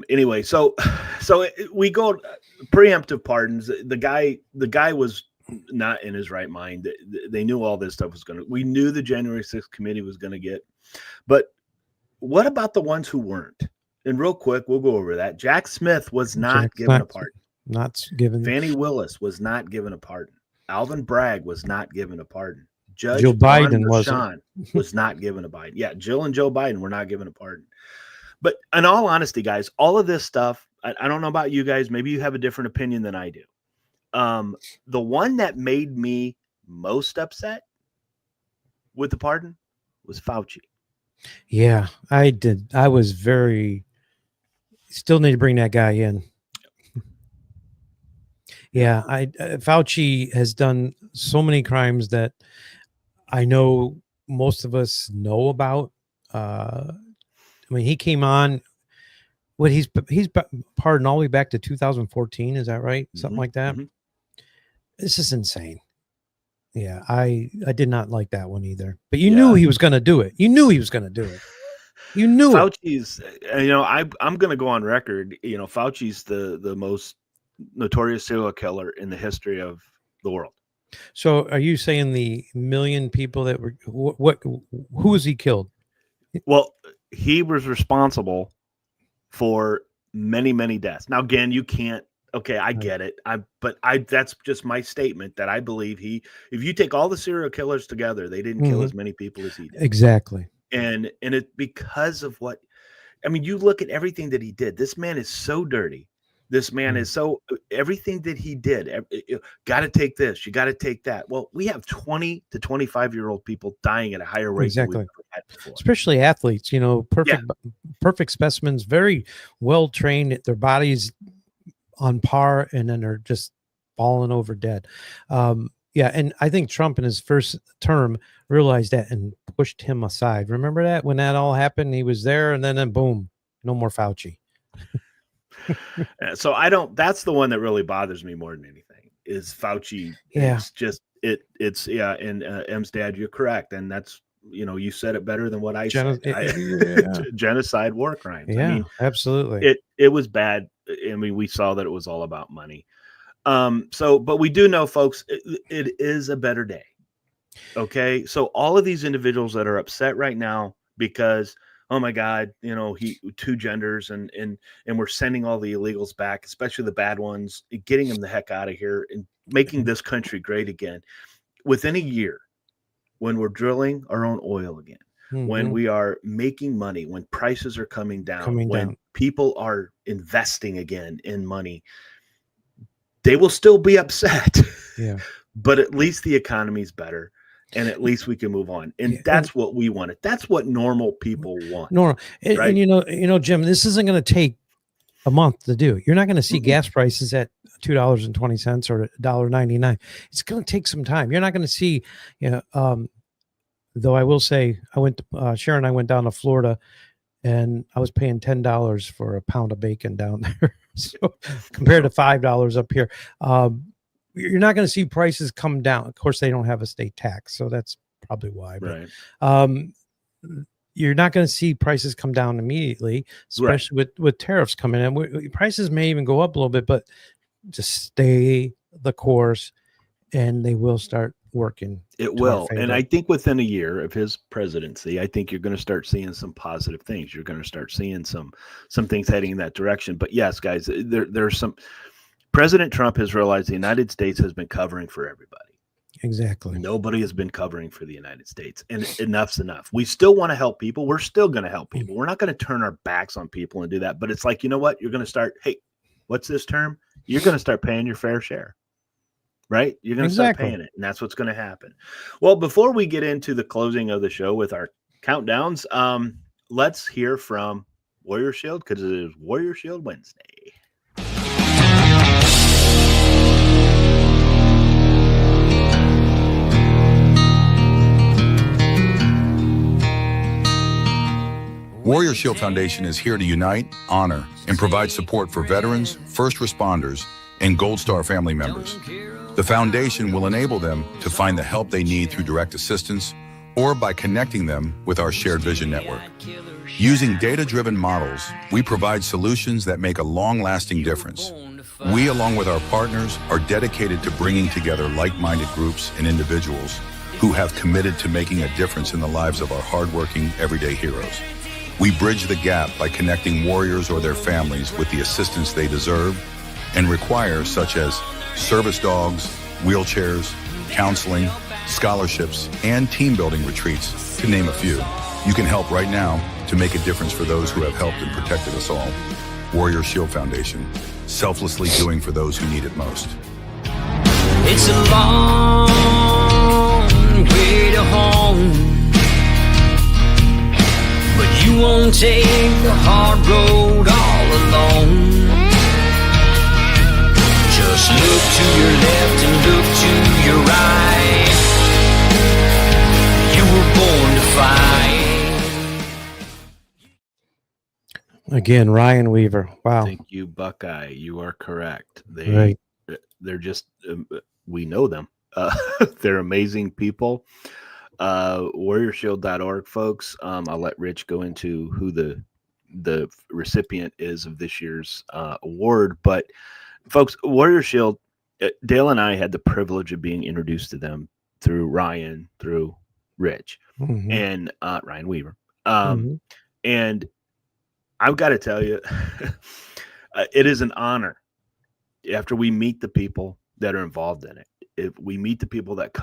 Anyway, so we go preemptive pardons. The guy was not in his right mind. They knew all this stuff was we knew the January 6th committee was going to get, but what about the ones who weren't? And real quick, we'll go over that. Jack Smith was not given a pardon. Not given. Fannie Willis was not given a pardon. Alvin Bragg was not given a pardon. Joe Biden was not given a pardon. Yeah, Jill and Joe Biden were not given a pardon. But in all honesty, guys, all of this stuff, I don't know about you guys. Maybe you have a different opinion than I do. The one that made me most upset with the pardon was Fauci. Yeah, I did. I was still need to bring that guy in. Yeah, Fauci has done so many crimes that I know most of us know about. I mean, he came on. He's pardoned all the way back to 2014. Is that right? Something like that. Mm-hmm. This is insane. Yeah, I did not like that one either. But you knew he was going to do it. You knew he was going to do it. You knew Fauci's, I'm going to go on record. Fauci's the most notorious serial killer in the history of the world. So are you saying the million people that were, who was he killed? Well, he was responsible for many, many deaths. Now, again, you can't, okay, I get it. But that's just my statement that I believe if you take all the serial killers together, they didn't kill as many people as he did. Exactly. And it because of you look at everything that he did. This man is so dirty. This man is so, everything that he did, got to take this, you got to take that. Well, we have 20 to 25-year-old people dying at a higher rate than we've ever had before. Especially athletes, perfect specimens, very well trained, their bodies on par, and then they're just falling over dead. And I think Trump in his first term realized that and pushed him aside. Remember that when that all happened, he was there, and then boom, no more Fauci. So that's the one that really bothers me more than anything is Fauci. Yeah. It's just, and M's dad, you're correct. And that's, you said it better than what I said. Genocide, war crimes. Yeah, absolutely. It was bad. We saw that it was all about money. But we do know, folks, it is a better day. Okay. So all of these individuals that are upset right now because, oh my God, he two genders and we're sending all the illegals back, especially the bad ones, getting them the heck out of here and making this country great again. Within a year, when we're drilling our own oil again, when we are making money, when prices are coming down, people are investing again in money, they will still be upset. Yeah. But at least the economy's better. And at least we can move on. And that's what we wanted. That's what normal people want. Normal. Right? And Jim, this isn't going to take a month to do. You're not going to see gas prices at $2.20 or $1.99. It's going to take some time. You're not going to see, though I will say Sharon and I went down to Florida and I was paying $10 for a pound of bacon down there. So compared to $5 up here. You're not going to see prices come down. Of course, they don't have a state tax, so that's probably why. But, you're not going to see prices come down immediately, especially with tariffs coming in. Prices may even go up a little bit, but just stay the course, and they will start working. It will. And I think within a year of his presidency, I think you're going to start seeing some positive things. You're going to start seeing some things heading in that direction. But yes, guys, there's some. President Trump has realized the United States has been covering for everybody. Exactly. Nobody has been covering for the United States, and enough's enough. We still want to help people. We're still going to help people. We're not going to turn our backs on people and do that. But it's like, you know what? You're going to start, hey, what's this term? You're going to start paying your fair share, right? You're going to start paying it, and that's what's going to happen. Well, before we get into the closing of the show with our countdowns, let's hear from Warrior Shield because it is Warrior Shield Wednesday. Warrior Shield Foundation is here to unite, honor, and provide support for veterans, first responders, and Gold Star family members. The foundation will enable them to find the help they need through direct assistance or by connecting them with our shared vision network. Using data-driven models, we provide solutions that make a long-lasting difference. We, along with our partners, are dedicated to bringing together like-minded groups and individuals who have committed to making a difference in the lives of our hardworking, everyday heroes. We bridge the gap by connecting warriors or their families with the assistance they deserve and require, such as service dogs, wheelchairs, counseling, scholarships, and team building retreats, to name a few. You can help right now to make a difference for those who have helped and protected us all. Warrior Shield Foundation, selflessly doing for those who need it most. It's a long way to home, but you won't take the hard road all alone. Just look to your left and look to your right. You were born to fight. Again, Ryan Weaver. Wow. Thank you, Buckeye. You are correct. Right. They're just we know them. They're amazing people. WarriorShield.org, folks. I'll let Rich go into who the recipient is of this year's award. But folks, Warrior Shield, Dale and I had the privilege of being introduced to them through Ryan, through Rich, and Ryan Weaver. And I've got to tell you, it is an honor after we meet the people that are involved in it. If we meet the people that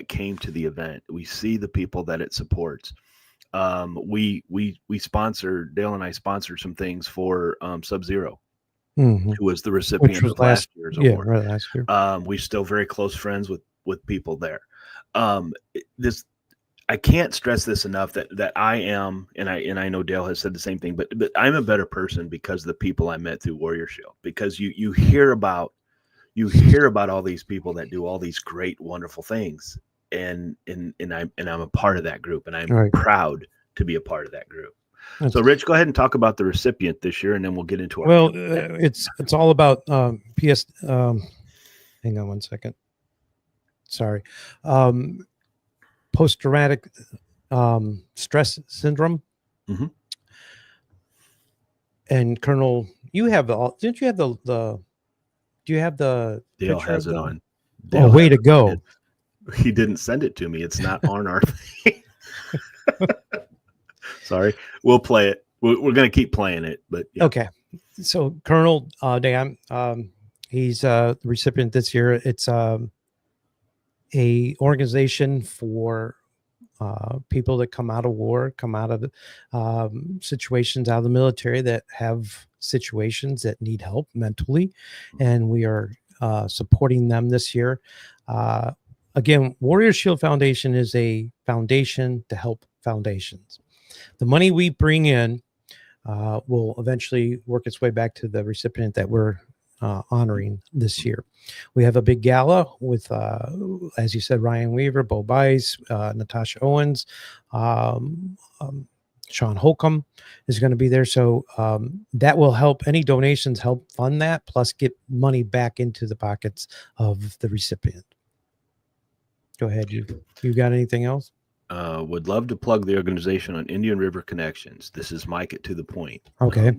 came to the event, we see the people that it supports. We sponsor, Dale and I sponsor some things for Sub-Zero, who was the recipient of last year's award. Right, last year. We're still very close friends with people there. I can't stress this enough that I am, and I know Dale has said the same thing, but I'm a better person because of the people I met through Warrior Shield. Because you hear about all these people that do all these great, wonderful things, and I'm a part of that group, and I'm proud to be a part of that group. So, Rich, go ahead and talk about the recipient this year, and then we'll get into our. Well, it's all about PS. Hang on one second. Sorry. Post-traumatic stress syndrome. And Colonel, you have didn't you have the do you have the Dale has it on. Oh, way to go. He didn't send it to me. It's not on our thing. Sorry. We'll play it. We're going to keep playing it, but yeah. Okay. So Colonel Dan, he's the recipient this year. It's a organization for people that come out of war, come out of situations out of the military that have situations that need help mentally, and we are supporting them this year. Again, Warrior Shield Foundation is a foundation to help foundations. The money we bring in will eventually work its way back to the recipient that we're honoring this year. We have a big gala with, as you said, Ryan Weaver, Bo Bice, Natasha Owens, Sean Holcomb is going to be there. So that will help. Any donations help fund that, plus get money back into the pockets of the recipient. Go ahead. You got anything else? Would love to plug the organization on Indian River Connections. This is Mike at To The Point. Okay.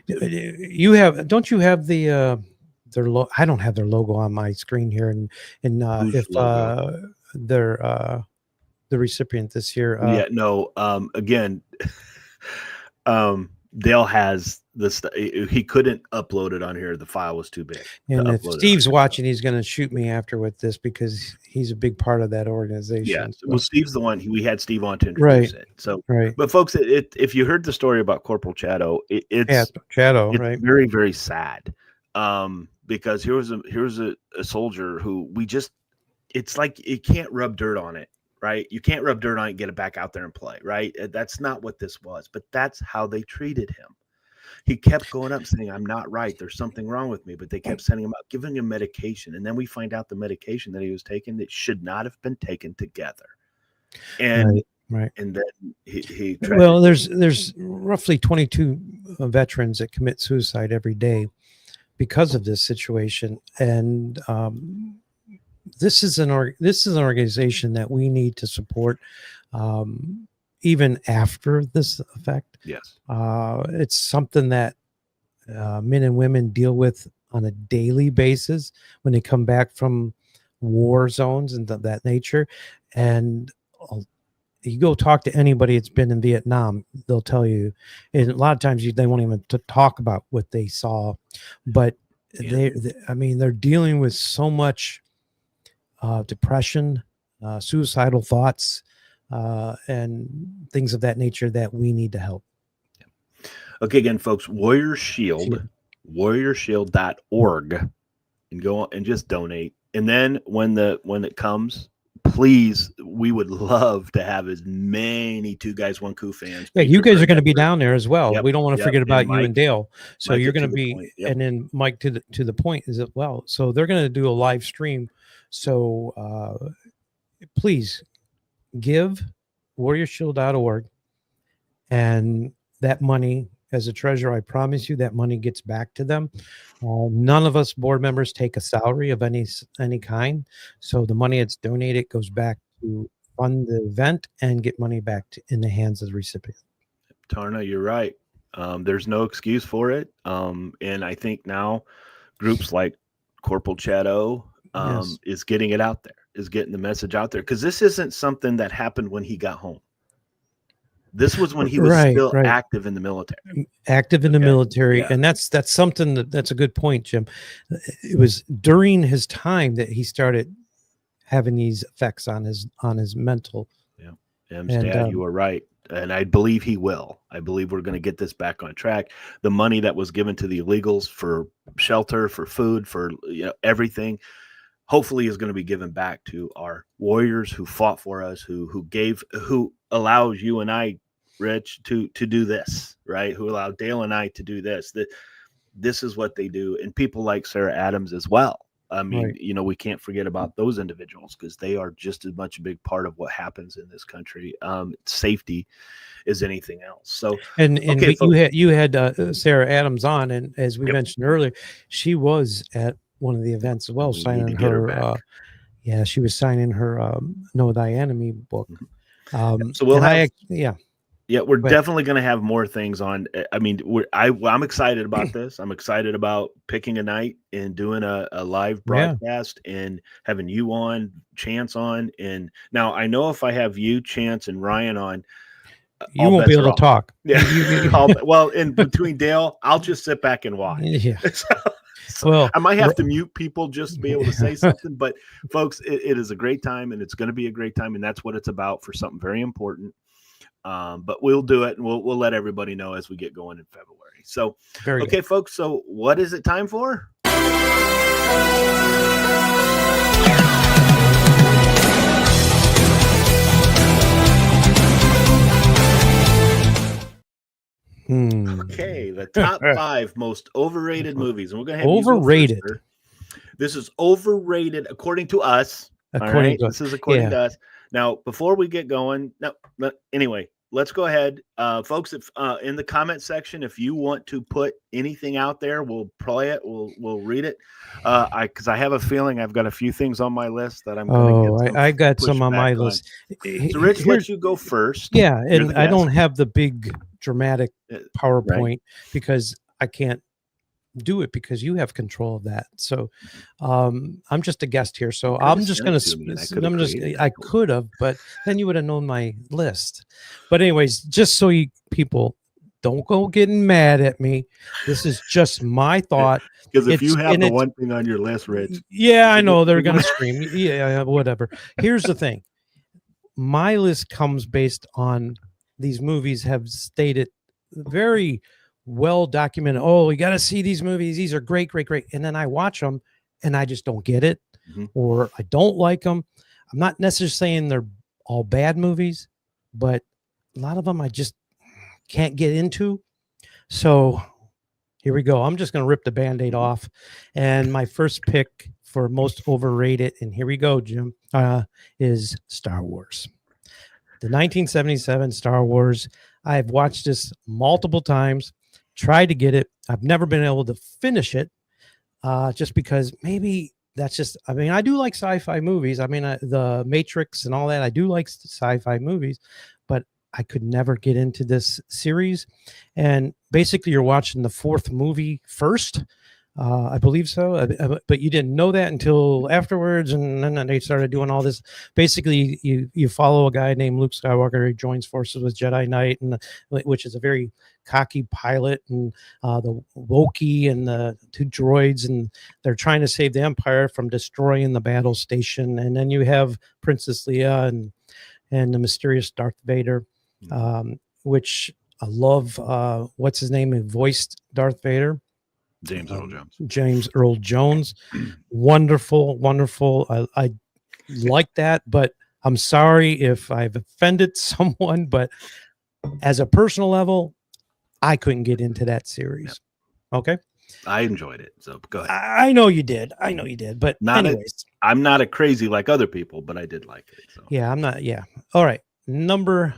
Don't you have the their I don't have their logo on my screen here, and if they're the recipient this year. Again, Dale has this. He couldn't upload it on here. The file was too big. And if Steve's watching, he's going to shoot me after with this because he's a big part of that organization. Yeah. Well, Steve's the one. We had Steve on to introduce it. So, but folks, if you heard the story about Corporal Chatto, it's very, very sad. Because here was a soldier who it's like you can't rub dirt on it. Right. You can't rub dirt on it and get it back out there and play. Right. That's not what this was, but that's how they treated him. He kept going up saying, I'm not right. There's something wrong with me. But they kept sending him out, giving him medication. And then we find out the medication that he was taking that should not have been taken together. And and then he well, there's roughly 22 veterans that commit suicide every day because of this situation. And this is an organization that we need to support even after this effect. Yes. It's something that men and women deal with on a daily basis when they come back from war zones and that nature. And you go talk to anybody that's been in Vietnam, they'll tell you, and a lot of times they won't even talk about what they saw, but they're dealing with so much depression, suicidal thoughts, and things of that nature that we need to help. Okay, again, folks, Warrior Shield, warriorshield.org, and go and just donate. And then when it comes, please, we would love to have as many Two Guys One Coup fans. Yeah, you guys are going to be down there as well. Yep, we don't want to forget about you and Dale. So Mike you're going to to the be, point. Yep. and then Mike to the point as well. So they're going to do a live stream. So please give warriorshield.org, and that money, as a treasurer, I promise you that money gets back to them. None of us board members take a salary of any kind. So the money that's donated goes back to fund the event and get money back in the hands of the recipient. Tarna, you're right. There's no excuse for it. And I think now groups like Corporal Chateau Yes. is getting it out there, is getting the message out there. Because this isn't something that happened when he got home. This was when he was still active in the military. Active in the military. And that's something that's a good point, Jim. It was during his time that he started having these effects on his mental. Yeah. Dad, you are right. And I believe he will. I believe we're going to get this back on track. The money that was given to the illegals for shelter, for food, for everything, hopefully is going to be given back to our warriors who fought for us, who allows you and I, Rich, to do this, right? Who allowed Dale and I to do this. This is what they do. And people like Sarah Adams as well. I mean, we can't forget about those individuals because they are just as much a big part of what happens in this country. Safety is anything else. So, you had Sarah Adams on, and as we mentioned earlier, she was at one of the events as well, signing her. She was signing her "Know Thy Enemy" book. So we'll have. We're definitely going to have more things on. I mean, I'm excited about this. I'm excited about picking a night and doing a live broadcast and having you on, Chance on. And now I know if I have you, Chance, and Ryan on, you won't be able to talk. Yeah. Well, in between Dale, I'll just sit back and watch. Yeah. So I might have to mute people just to be able to say something. But folks, it is a great time, and it's going to be a great time, and that's what it's about for something very important. But we'll do it, and we'll let everybody know as we get going in February. So, okay, folks. So, what is it time for? Okay, the top 5 most overrated movies, and we're gonna have overrated. This is overrated according to us. This is according to us. Now, before we get going, anyway, let's go ahead, folks. If in the comment section, if you want to put anything out there, we'll play it. We'll read it. Because I have a feeling I've got a few things on my list that I'm going to get. I got some on my list. So, Rich, let you go first. Yeah, and I don't have the big dramatic PowerPoint because I can't do it because you have control of that. So I'm just a guest here. So I'm just going to, I could have, but then you would have known my list. But anyways, just so you people don't go getting mad at me. This is just my thought. Because if you have the one thing on your list, Rich. Yeah, I know they're going to scream. Yeah, whatever. Here's the thing. My list comes based on these movies have stated very well documented. Oh, you got to see these movies. These are great, great, great. And then I watch them and I just don't get it, or I don't like them. I'm not necessarily saying they're all bad movies, but a lot of them I just can't get into. So here we go. I'm just going to rip the Band-Aid off. And my first pick for most overrated, and here we go, Jim, is Star Wars. The 1977 Star Wars. I've watched this multiple times. Tried to get it. I've never been able to finish it just because maybe that's just, I mean, I do like sci-fi movies. I mean, the Matrix and all that. I do like sci-fi movies, but I could never get into this series. And basically you're watching the 4th movie first. I believe so, but you didn't know that until afterwards, and then they started doing all this. Basically, you follow a guy named Luke Skywalker. He joins forces with Jedi Knight, which is a very cocky pilot, and the Wookiee and the 2 droids, and they're trying to save the Empire from destroying the battle station. And then you have Princess Leia, and the mysterious Darth Vader, which I love. What's his name? Who voiced Darth Vader? James Earl Jones. James Earl Jones. Wonderful, wonderful. I like that, but I'm sorry if I've offended someone, but as a personal level, I couldn't get into that series. Okay. I enjoyed it. So go ahead. I know you did. But anyways, I'm not a crazy like other people, but I did like it. So yeah, I'm not. Yeah. All right. Number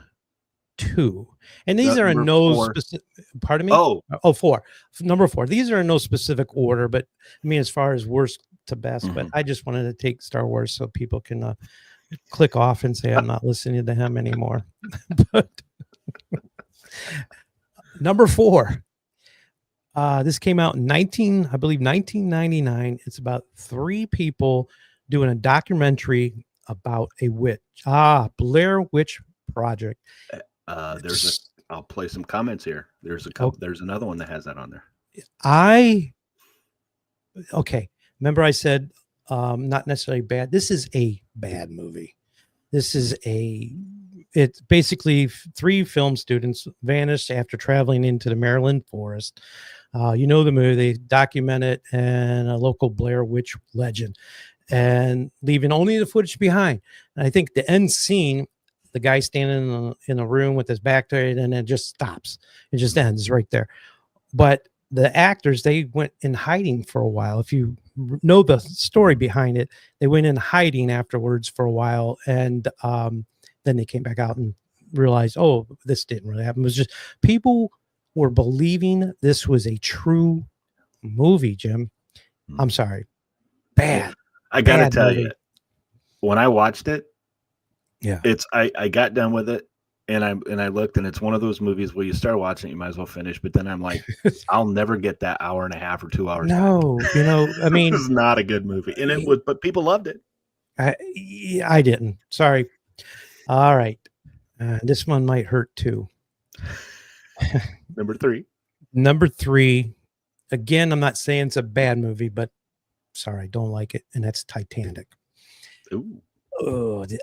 2. And these are in no specific, pardon me? Oh, 4. Number 4. These are in no specific order, but I mean, as far as worst to best, but I just wanted to take Star Wars so people can click off and say I'm not listening to him anymore. But number 4. This came out in 1999. It's about 3 people doing a documentary about a witch. Blair Witch Project. I'll play some comments here. There's another one that has that on there. Okay. Remember I said not necessarily bad. This is a bad movie. It's basically 3 film students vanished after traveling into the Maryland forest. You know the movie, they document it, and a local Blair Witch legend, and leaving only the footage behind. And I think the end scene, the guy standing in a room with his back to it, and it just stops. It just ends right there. But the actors, they went in hiding for a while. If you know the story behind it, they went in hiding afterwards for a while, and then they came back out and realized, oh, this didn't really happen. It was just people were believing this was a true movie, Jim. I'm sorry. Bad. I gotta tell you, when I watched it, yeah, I got done with it, and I looked, and it's one of those movies where you start watching it, you might as well finish, but then I'm like, I'll never get that hour and a half or 2 hours. No, I mean, it's not a good movie, and it was, but people loved it. I didn't. Sorry. All right. This one might hurt too. Number 3. Again, I'm not saying it's a bad movie, but sorry, I don't like it. And that's Titanic. Ooh.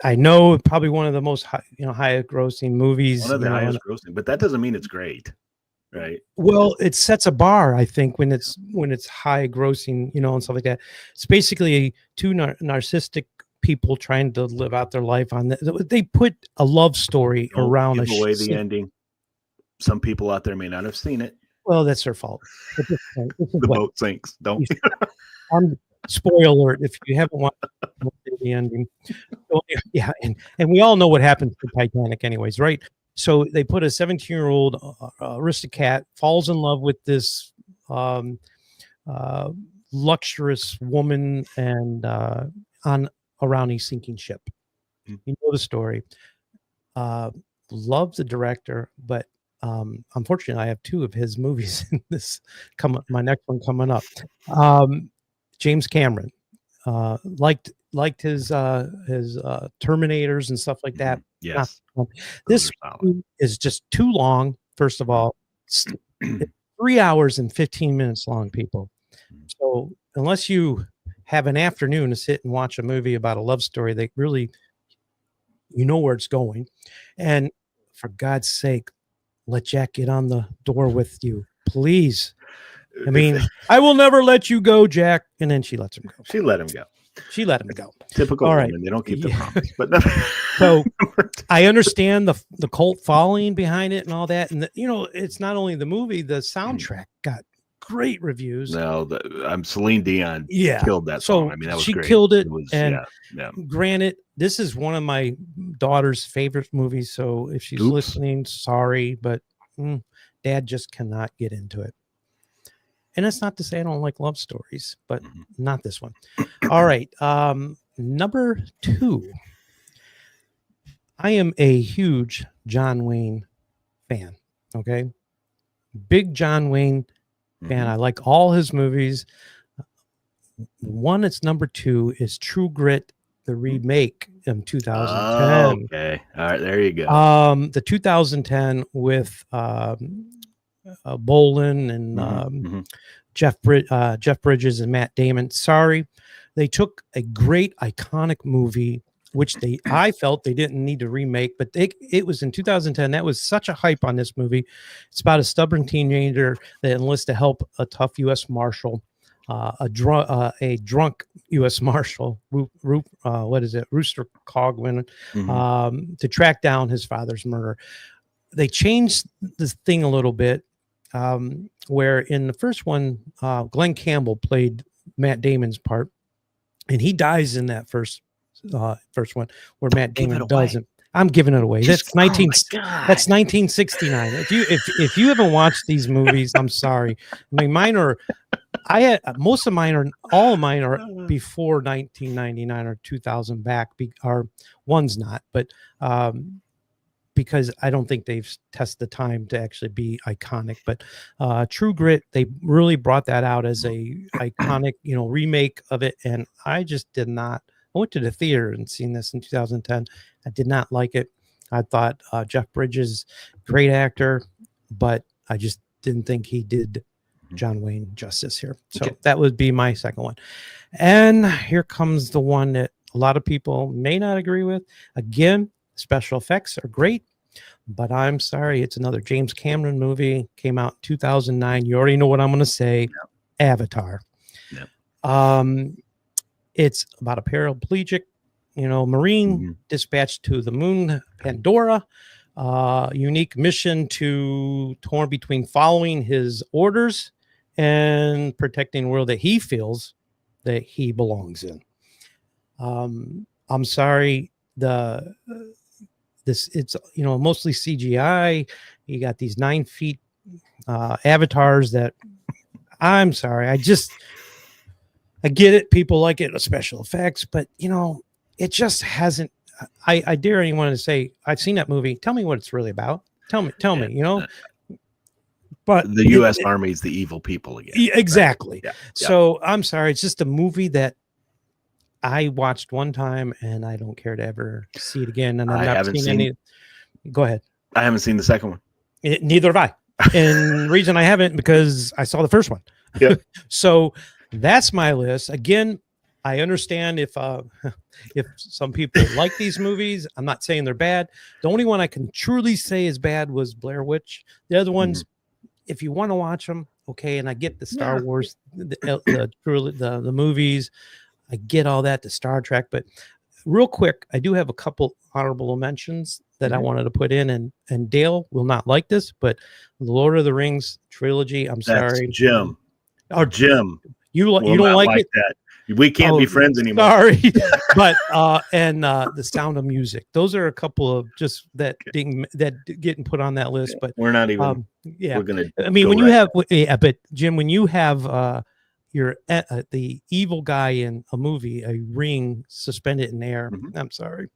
I know probably one of the most highest grossing movies. One of the highest grossing, but that doesn't mean it's great, right? Well, it sets a bar, I think, when it's high grossing, and stuff like that. It's basically 2 narcissistic people trying to live out their life on that. They put a love story around give away the ending. Some people out there may not have seen it. Well, that's their fault. The boat sinks. Don't. Spoiler alert! If you haven't watched the ending, yeah, and we all know what happens to Titanic, anyways, right? So they put a 17-year-old aristocrat falls in love with this luxurious woman, and around a sinking ship. You know the story. Love the director, but unfortunately, I have 2 of his movies in this. My next one coming up. James Cameron liked his Terminators and stuff like that. Yes, this is just too long. First of all, it's 3 hours and 15 minutes long, people. So unless you have an afternoon to sit and watch a movie about a love story, they really, where it's going. And for God's sake, let Jack get on the door with you, please. I mean, I will never let you go, Jack. And then she lets him go. She let him go. Typical All woman. Right. They don't keep the promise. But so I understand the cult following behind it and all that. And it's not only the movie, the soundtrack got great reviews. No, Celine Dion killed that song. So I mean, that was she great. killed it. Was, and granted, this is one of my daughter's favorite movies. So if she's listening, sorry, but Dad just cannot get into it. And that's not to say I don't like love stories, but not this one. All right. Number 2. I am a huge John Wayne fan. Okay. Big John Wayne fan. I like all his movies. One that's number 2 is True Grit, the remake in 2010. Okay. All right. There you go. The 2010 with Bolin and Jeff Bridges and Matt Damon. Sorry, they took a great iconic movie which I felt they didn't need to remake, but it was in 2010. That was such a hype on this movie. It's about a stubborn teenager that enlists to help a tough U.S. Marshal, a drunk U.S. Marshal, Rooster Cogwin, to track down his father's murder. They changed this thing a little bit, where in the first one, Glenn Campbell played Matt Damon's part, and he dies in that first one where Matt Damon doesn't. I'm giving it away. That's 1969. If you haven't watched these movies, I'm sorry. I mean, all of mine are before 1999 or 2000 back. One's not, but because I don't think they've tested the time to actually be iconic. But True Grit, they really brought that out as a iconic, remake of it, and I just did not. I went to the theater and seen this in 2010. I did not like it. I thought Jeff Bridges, great actor, but I just didn't think he did John Wayne justice here. So that would be my second one. And here comes the one that a lot of people may not agree with. Again, special effects are great, but I'm sorry. It's another James Cameron movie. Came out in 2009. You already know what I'm going to say. Yep. Avatar. Yep. It's about a paraplegic, Marine dispatched to the moon, Pandora. Unique mission to torn between following his orders and protecting the world that he feels that he belongs in. I'm sorry. It's mostly CGI. You got these 9 feet avatars that I'm sorry. I get it. People like it, special effects, but it just hasn't. I dare anyone to say, I've seen that movie. Tell me what it's really about. Tell me, But the U.S. Army is the evil people again. Exactly. Right? Yeah. So I'm sorry. It's just a movie that I watched one time and I don't care to ever see it again. And I've not seen any. Go ahead. I haven't seen the second one. Neither have I. And the reason I haven't, because I saw the first one. Yeah. So that's my list. Again, I understand if some people like these movies. I'm not saying they're bad. The only one I can truly say is bad was Blair Witch. The other ones, if you want to watch them, okay. And I get the Star Wars, the movies. I get all that, the Star Trek. But real quick, I do have a couple honorable mentions that I wanted to put in. And Dale will not like this, but the Lord of the Rings trilogy. I'm sorry, Jim. Oh, Jim. You don't like it? That. We can't be friends anymore. Sorry. But and the Sound of Music. Those are a couple of just getting put on that list. But we're not even. We're gonna. I mean, when you have, but Jim, when you have you're the evil guy in a movie, a ring suspended in air. I'm sorry,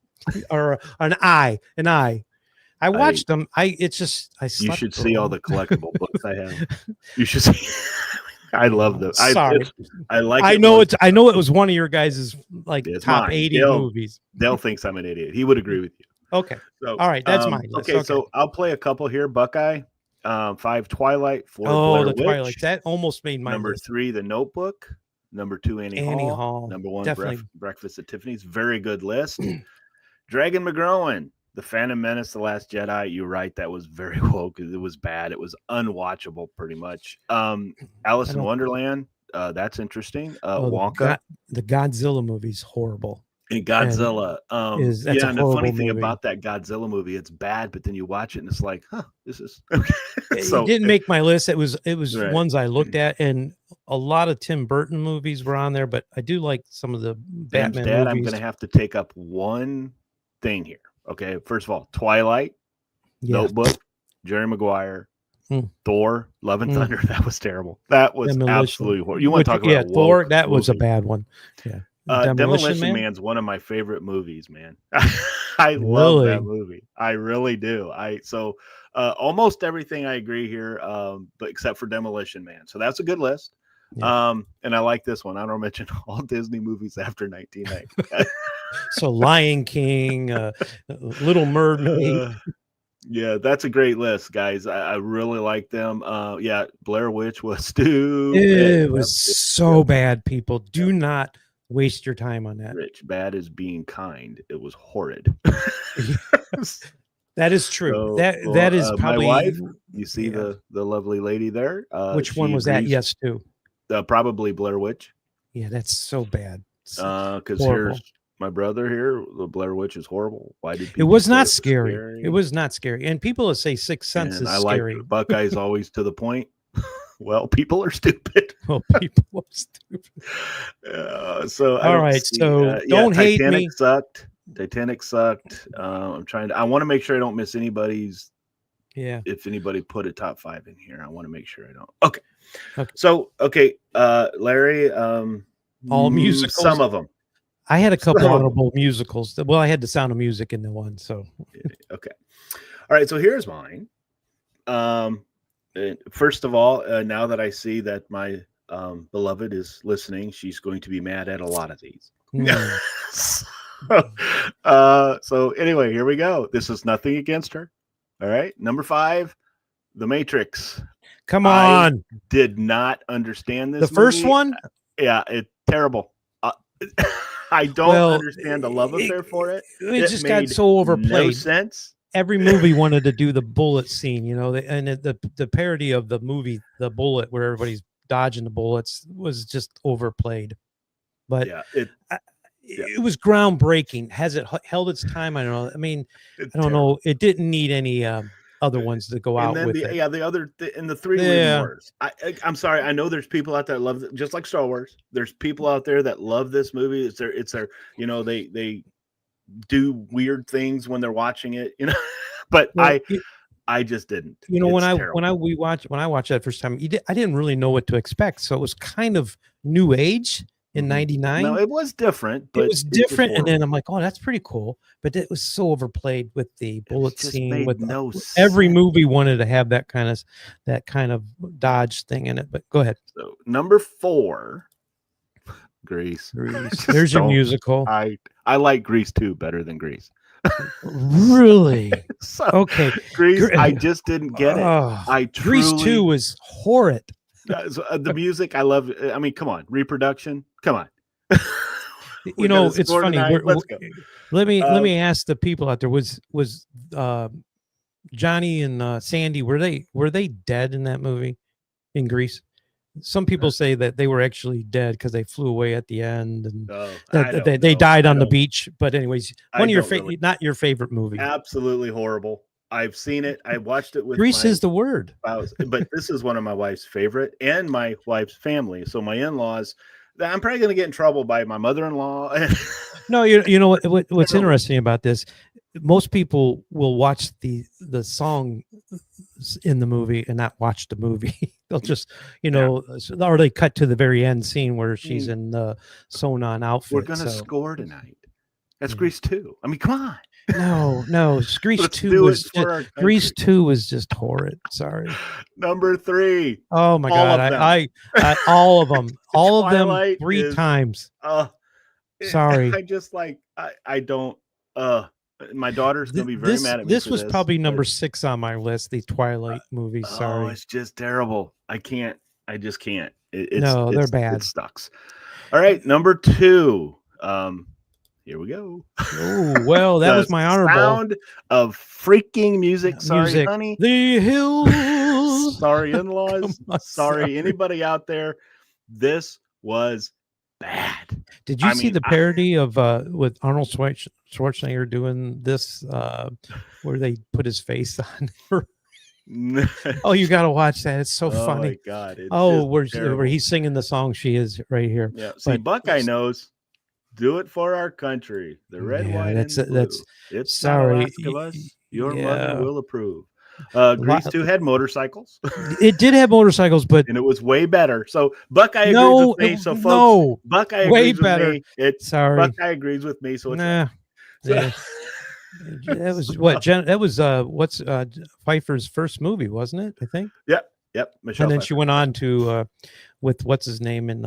or an eye. I watched them. You should see all the collectible books I have. You should see. I love them. Sorry. I like. I know it was one of your guys' top 80 Dale, movies. Dale thinks I'm an idiot. He would agree with you. Okay. So, all right, that's mine. Okay, so I'll play a couple here. Buckeye, 5 Twilight, 4 Blair Witch. Twilight. That almost made my number list. 3, The Notebook. Number 2, Annie Hall. Number 1, Breakfast at Tiffany's. Very good list. Dragon McGrowan, The Phantom Menace, The Last Jedi. You're right. That was very woke. It was bad. It was unwatchable pretty much. Alice in Wonderland. That's interesting. Wonka. The Godzilla movie's horrible. And Godzilla. And the funny thing about that Godzilla movie, it's bad, but then you watch it and it's like, this is okay. It didn't make my list. It was right. Ones I looked at, and a lot of Tim Burton movies were on there, but I do like some of the Batman movies. I'm going to have to take up one thing here. Okay, first of all, Twilight, Notebook, Jerry Maguire, Thor, Love and Thunder. That was terrible. That was absolutely horrible. You want to talk about Thor? That was a bad one. Yeah. Demolition Man's one of my favorite movies, man. I love that movie. I really do. Almost everything I agree here, but except for Demolition Man. So that's a good list. Yeah. And I like this one. I don't mention all Disney movies after 1990. So Lion King, Little Mermaid. Yeah, that's a great list, guys. I really like them. Blair Witch was stupid. It was so bad. People do not waste your time on that. Rich, bad is being kind. It was horrid. That is true. So, that is probably my wife. You see the lovely lady there. Which one was that? Yes, too. Probably Blair Witch. Yeah, that's so bad. Because here's my brother here. The Blair Witch is horrible. Why did it people was say not scary? It was not scary. And people that say Sixth Sense is scary. Like Buckeye's always to the point. Well, people are stupid. Well, people are stupid. So all right. So don't hate me. Titanic sucked. I want to make sure I don't miss anybody's. Yeah. If anybody put a top 5 in here, I want to make sure I don't. Okay. So, Larry, all musicals. Some of them. I had a couple audible musicals. Well, I had The Sound of Music in the one. So, okay. All right. So here's mine. First of all, now that I see that my beloved is listening, she's going to be mad at a lot of these. So anyway, here we go. This is nothing against her. All right. Number 5, The Matrix. Come on. I did not understand this. The first one? Yeah, it's terrible. I don't understand the love affair for it. It just got so overplayed. No sense. Every movie wanted to do the bullet scene, and the parody of the movie, The Bullet, where everybody's dodging the bullets, was just overplayed. But it was groundbreaking. Has it held its time? I don't know. I mean, I don't know. It didn't need any other ones to go out with it. Yeah, the other in the 3 wars. I'm sorry. I know there's people out there that love it, just like Star Wars. There's people out there that love this movie. It's their they do weird things when they're watching it, but I just didn't. When I watched that first time, I didn't really know what to expect. So it was kind of new age in '99. No, it was different, but it was different. And then I'm like, oh, that's pretty cool. But it was so overplayed with the bullet scene. Every movie wanted to have that kind of dodge thing in it. But go ahead. So number 4, Grease. There's your musical. I like Grease 2 better than Grease. Really? Okay. Grease, I just didn't get it. Grease 2 was horrid. The music, I love. I mean, come on, reproduction. Come on. It's funny. Let's go. Let me ask the people out there. Was Johnny and Sandy, were they dead in that movie in Grease? Some people say that they were actually dead because they flew away at the end, and they died on the beach. But anyways, one of your not your favorite movie. Absolutely horrible. I've seen it. I watched it with Grease is the word. But this is one of my wife's favorite and my wife's family. So my in-laws, I'm probably going to get in trouble by my mother-in-law. No, you know what's interesting about this? Most people will watch the song in the movie and not watch the movie. They'll just, or they cut to the very end scene where she's in the sewn-on outfit. We're going to score tonight. That's Grease 2. I mean, come on. No, Grease 2 was just horrid. Sorry. Number 3. Oh my God. I all of them. All of them 3 times. Sorry. I just I don't my daughter's gonna be very mad at me. This was probably number 6 on my list, the Twilight movies. Sorry. It's just terrible. I just can't. They're bad. It sucks. All right, number 2. Here we go. Oh, well, that was my honorable. Sound of freaking music. Sorry, honey. The hills. Sorry, in-laws. Sorry, anybody out there. This was bad. Did you see the parody of with Arnold Schwarzenegger doing this where they put his face on? Oh, you got to watch that. It's so funny. Oh my God. Where he's singing the song She Is right here. Yeah. See, Buckeye knows. Do it for our country. The red, white, and blue. It's sorry. Of us. Your mother will approve. Grease 2 had motorcycles. It did have motorcycles, and it was way better. So Buckeye agrees with me. So folks, Buckeye agrees with me. Buckeye agrees with me. So it's that was what that was. What's Pfeiffer's first movie, wasn't it? I think. Yep. Michelle. And then Pfeiffer. she went on to with what's his name in.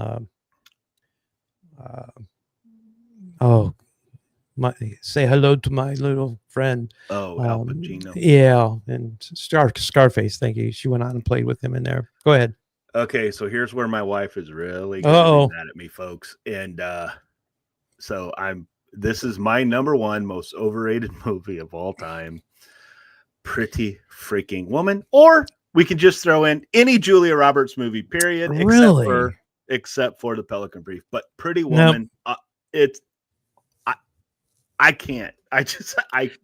Say hello to my little friend. Oh, Al Pacino. Yeah, and Scarface. Thank you. She went on and played with him in there. Go ahead. Okay, so here's where my wife is really mad at me, folks. And So this is my number one most overrated movie of all time. Pretty Freaking Woman. Or we can just throw in any Julia Roberts movie, period, Really? except for The Pelican Brief. But Pretty Woman, I can't.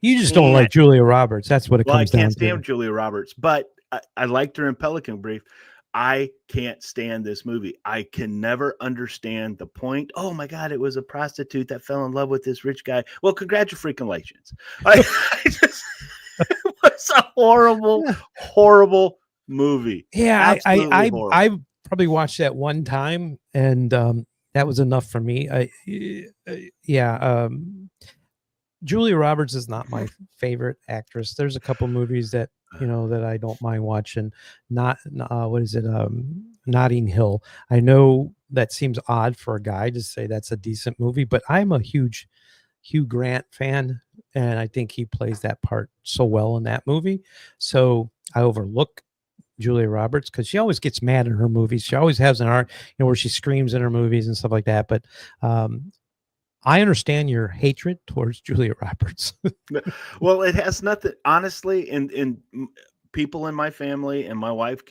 You just don't like Julia Roberts. That's what it comes down to. I can't stand Julia Roberts, but I liked her in Pelican Brief. I can't stand this movie. I can never understand the point. Oh my God, it was a prostitute that fell in love with this rich guy. Well, congratulations. It was a horrible movie. Yeah, I probably watched that one time, and that was enough for me. Julia Roberts is not my favorite actress. There's a couple movies that that I don't mind watching. Notting Hill. I know that seems odd for a guy to say that's a decent movie, but I'm a huge Hugh Grant fan, and I think he plays that part so well in that movie. So I overlook Julia Roberts because she always gets mad in her movies. She always has an art, where she screams in her movies and stuff like that. But I understand your hatred towards Julia Roberts. Well, it has nothing, honestly, and people in my family and my wife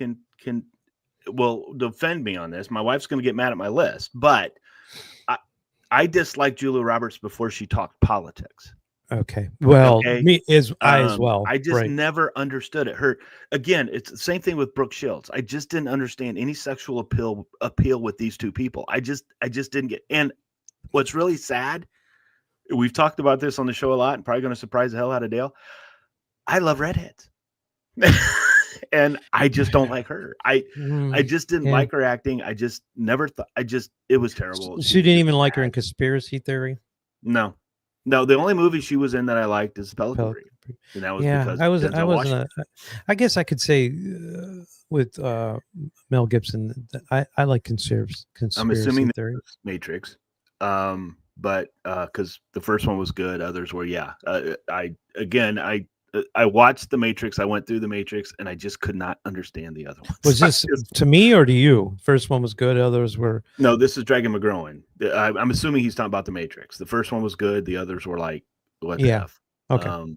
will defend me on this. My wife's going to get mad at my list, but I disliked Julia Roberts before she talked politics. Okay. Well, me I as well. I just never understood it. Again, it's the same thing with Brooke Shields. I just didn't understand any sexual appeal with these two people. I just didn't get. And what's really sad, we've talked about this on the show a lot, and probably going to surprise the hell out of Dale. I love redheads. And I just don't like her. I just didn't like her acting. I just never thought. It was terrible. So you didn't even like her in Conspiracy Theory? No. The only movie she was in that I liked is Pelican Brief, and that was because I guess I could say with Mel Gibson, I like Conspiracy I'm assuming Theory. Matrix, but because the first one was good, others were I watched The Matrix. I went through The Matrix, and I just could not understand the other ones. Was this to me or to you? First one was good. Others were. No, this is Dragon McGrowan. I'm assuming he's talking about The Matrix. The first one was good. The others were like, what the F? Okay.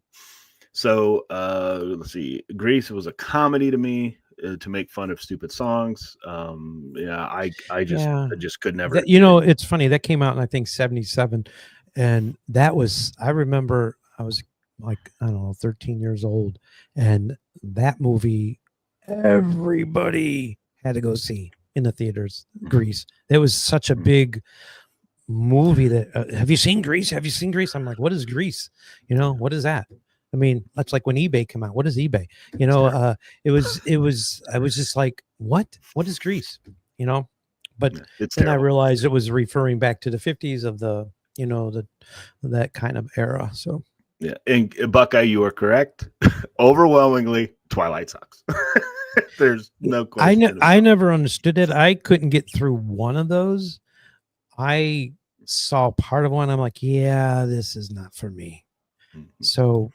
So let's see. Grease was a comedy to me to make fun of stupid songs. I just could never. It's funny that came out in I think 1977, and that was I remember I was like, I don't know, 13 years old. And that movie, everybody had to go see in the theaters, Grease. It was such a big movie that, have you seen Grease? Have you seen Grease? I'm like, what is Grease? What is that? I mean, that's like when eBay came out. What is eBay? I was just like, what is Grease? But then I realized it was referring back to the 50s of the, that kind of era. So. Yeah, and Buckeye, you are correct. Overwhelmingly, Twilight sucks. There's no question. I never understood it. I couldn't get through one of those. I saw part of one. I'm like, yeah, this is not for me. Mm-hmm. So,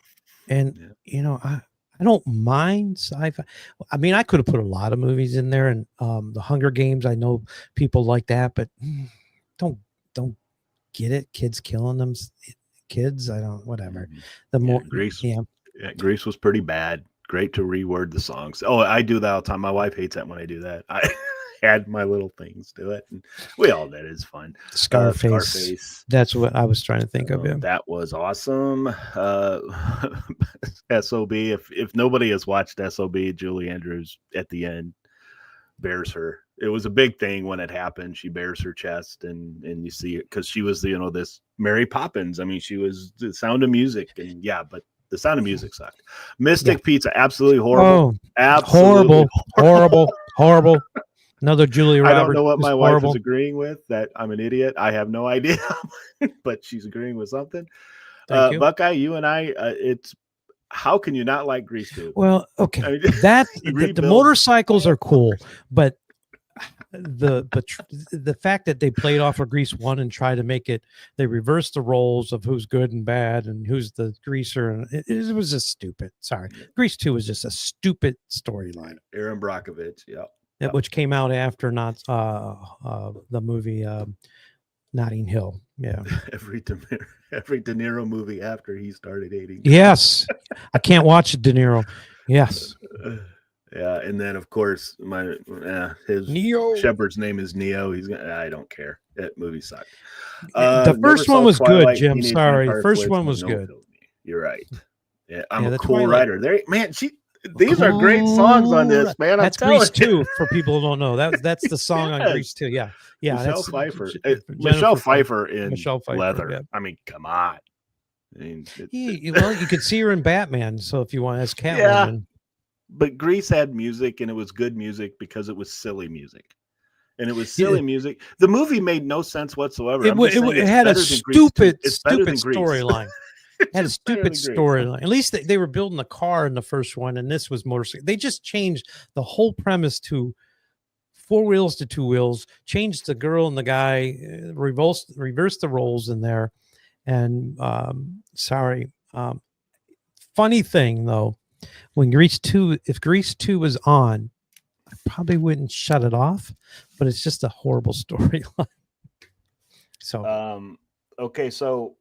and I don't mind sci-fi. I mean, I could have put a lot of movies in there, and the Hunger Games. I know people like that, but don't get it. Kids killing them. Kids, I don't, whatever. Grease was pretty bad. Great to reword the songs. Oh, I do that all the time. My wife hates that when I do that. I add my little things to it, and we all did. It's fun. Scarface. That's what I was trying to think of. Yeah, that was awesome. SOB. If nobody has watched SOB, Julie Andrews at the end bears her. It was a big thing when it happened. She bears her chest, and you see it because she was this Mary Poppins. I mean, she was the Sound of Music, and but the Sound of Music sucked. Mystic Pizza, absolutely horrible. Absolutely horrible. Another Julia Roberts. I don't know what my wife is agreeing with. That I'm an idiot. I have no idea, but she's agreeing with something. Buckeye, you and I, it's. How can you not like Grease 2? Well, okay, I mean, the motorcycles are cool, but the fact that they played off of Grease 1 and tried to make it, they reversed the roles of who's good and bad and who's the greaser, and it was just stupid. Sorry, Grease 2 was just a stupid storyline. Aaron Brockovich, which came out after the movie Notting Hill. Yeah. Every De Niro movie after he started hating. Yes. I can't watch De Niro. Yes. Yeah, and then of course his Neo. shepherd's name is Neo. I don't care. That movie sucked. The first one was good, Jim. Sorry, first one was good. You're right. Yeah, I'm a the cool Twilight. writer. There, man. These are great songs on this, man. That's Grease 2 for people who don't know. That's the song on Grease 2. Yeah, yeah. Michelle that's Pfeiffer. Jennifer Michelle Pfeiffer in Michelle Pfeiffer, Leather. yeah. I mean, come on. I mean, Well, you could see her in Batman. So if you want, as Catwoman. Yeah. But Grease had music, and it was good music because it was silly music. And it was silly music. The movie made no sense whatsoever. It had a stupid storyline. Had a stupid storyline. At least they were building a car in the first one, and this was motorcycle. They just changed the whole premise to 4 wheels to 2 wheels, changed the girl and the guy, reversed the roles in there. And funny thing though, when if Grease 2 was on, I probably wouldn't shut it off, but it's just a horrible storyline. So okay, so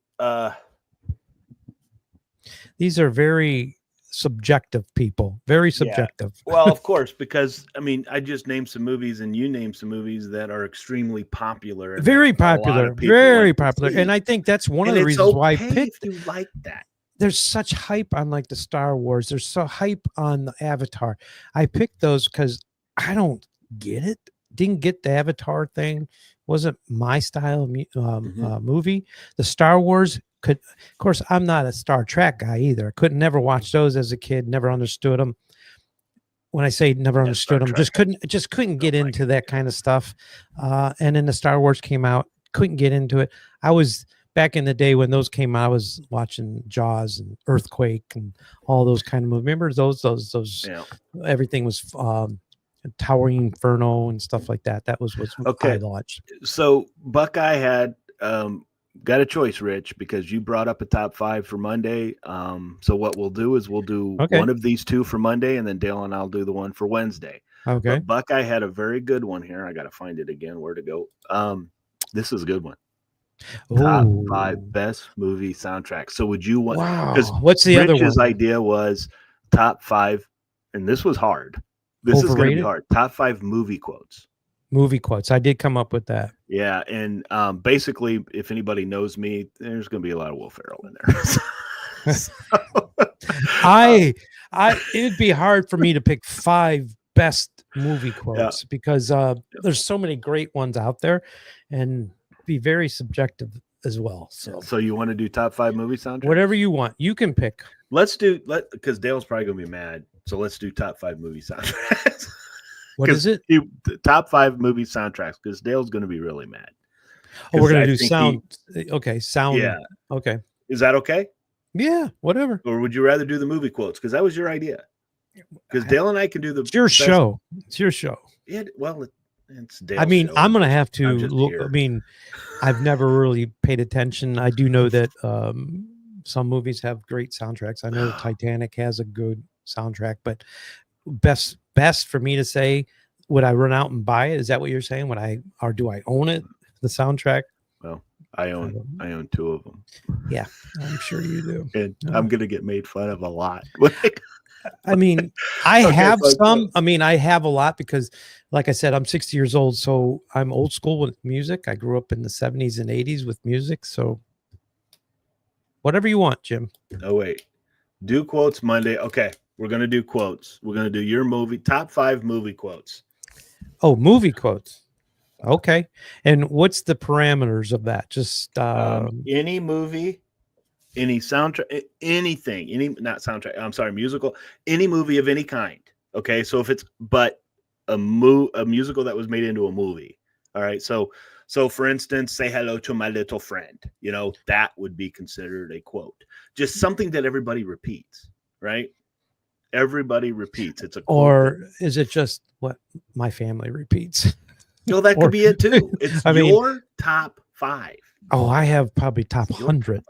these are very subjective people, very subjective. Yeah. Well, of course, because I mean, I just named some movies and you named some movies that are extremely popular. Very popular, very popular. And I think that's one of the reasons why I picked you like that. There's such hype on like the Star Wars. There's so hype on the Avatar. I picked those because I don't get it. Didn't get the Avatar thing. Wasn't my style of movie. The Star Wars of course, I'm not a Star Trek guy either. I never watch those as a kid. Never understood them. When I say never understood them, just couldn't get into that kind of stuff. And then the Star Wars came out, couldn't get into it. I was back in the day when those came out, I was watching Jaws and Earthquake and all those kind of movies. Remember those Yeah. Everything was Towering Inferno and stuff like that. That was what I watched. So Buckeye had got a choice, Rich, because you brought up a top 5 for Monday. So what we'll do is we'll do one of these 2 for Monday, and then Dale and I'll do the one for Wednesday. Okay. But Buckeye had a very good one here. I got to find it again. Where to go? This is a good one. Top 5 best movie soundtracks. So would you want? Wow. What's the other one? Rich's idea was top 5, and this was hard. This is going to be hard. Top 5 movie quotes. Movie quotes. I did come up with that. Yeah, and basically, if anybody knows me, there's going to be a lot of Will Ferrell in there. It'd be hard for me to pick 5 best movie quotes because there's so many great ones out there, and be very subjective as well. So you want to do top 5 movie soundtracks? Whatever you want, you can pick. Because Dale's probably going to be mad. So let's do top 5 movie soundtracks. What is it? Top 5 movie soundtracks, because Dale's going to be really mad. Oh, we're going to do sound. Sound. Yeah. Okay. Is that okay? Yeah, whatever. Or would you rather do the movie quotes? Because that was your idea. Because Dale and I can do the. It's your show. It's your show. Yeah. Well, it's Dale's I mean, show. I'm going to have to look. I mean, I've never really paid attention. I do know that some movies have great soundtracks. I know Titanic has a good soundtrack, but best for me to say, would I run out and buy it? Is that what you're saying? Or do I own it? The soundtrack? Well, I own 2 of them. Yeah, I'm sure you do. And I'm gonna get made fun of a lot. I mean, I have some. I mean, I have a lot because, like I said, I'm 60 years old, so I'm old school with music. I grew up in the 70s and 80s with music. So whatever you want, Jim. Oh wait, do quotes Monday. Okay, we're gonna do quotes. We're gonna do your top 5 movie quotes. Oh, movie quotes. Okay. And what's the parameters of that? Just any movie, any soundtrack, anything, not soundtrack. I'm sorry, musical, any movie of any kind. Okay. So if it's a musical that was made into a movie. All right. So for instance, Say Hello to My Little Friend, that would be considered a quote. Just something that everybody repeats, right? Everybody repeats. It's a quote. Or is it just what my family repeats? No, that could be it too. It's your top 5. Oh, I have probably top 100.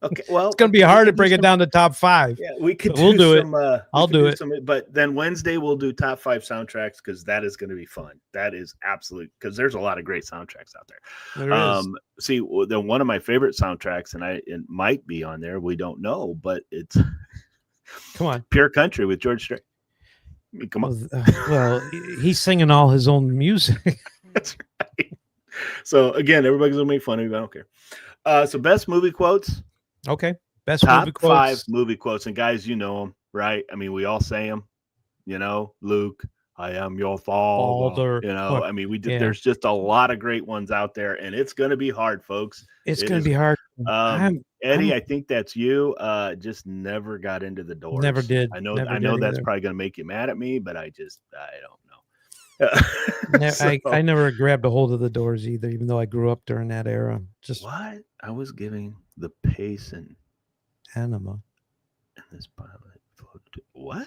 Okay, well, It's going to be hard to break it down to top 5. Yeah, we could But we'll do some. I'll do it. But then Wednesday we'll do top 5 soundtracks because that is going to be fun. That is absolute because there's a lot of great soundtracks out there. There is. See, then one of my favorite soundtracks, and it might be on there. We don't know, but it's Come on, Pure Country with George Strait. I mean, come on. Well, he's singing all his own music. That's right. So again, everybody's gonna make fun of me, but I don't care. So best movie quotes. Okay. Best Top movie quotes. 5 movie quotes. And guys, you know them, right? I mean, we all say them, you know, Luke, I am your father. You know, I mean, we did. Yeah. There's just a lot of great ones out there, and it's going to be hard, folks. It's going to be hard. Eddie, I think that's you. Just never got into the Doors. Never did. I know Never that's either. probably going to make you mad at me, but I don't know. I never grabbed a hold of the Doors either, even though I grew up during that era. Just what I was giving the pace and Anima. And this pilot floated. What?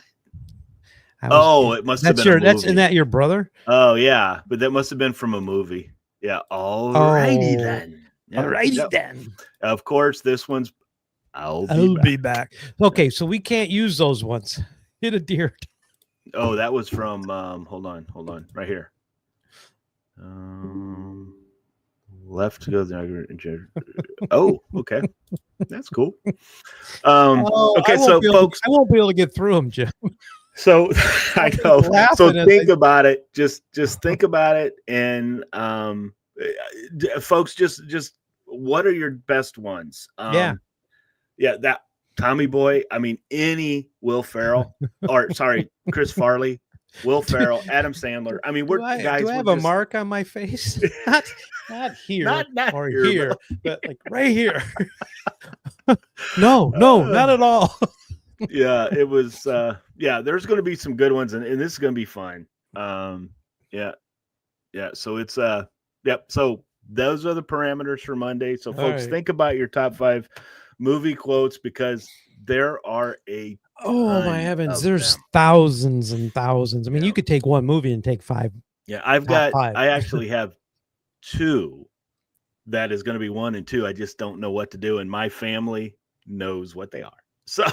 It must have been a movie. Isn't that your brother? Oh yeah, but that must have been from a movie. Yeah. Alrighty then. Alrighty then. Of course, this one's I'll be back. Okay, so we can't use those ones. Hit a deer. Oh, that was from hold on, right here. Left to go there. Oh, okay. That's cool. Okay, so folks, I won't be able to get through them, Jim. So I know. So think about it. Just think about it, and folks, just what are your best ones? Yeah, that Tommy Boy. I mean, any Will Ferrell, or sorry, Chris Farley, Will Ferrell, Adam Sandler. I mean, do I have a mark on my face? Not here, not or here, but like right here. No, not at all. Yeah, it was. There's going to be some good ones, and this is going to be fun. Yeah. So it's yep. So those are the parameters for Monday. So folks, think about your top 5 movie quotes because there are a. Oh my heavens! There's thousands and thousands. I mean, you could take one movie and take 5. Yeah, I actually have 2 that is going to be 1 and 2. I just don't know what to do, and my family knows what they are. So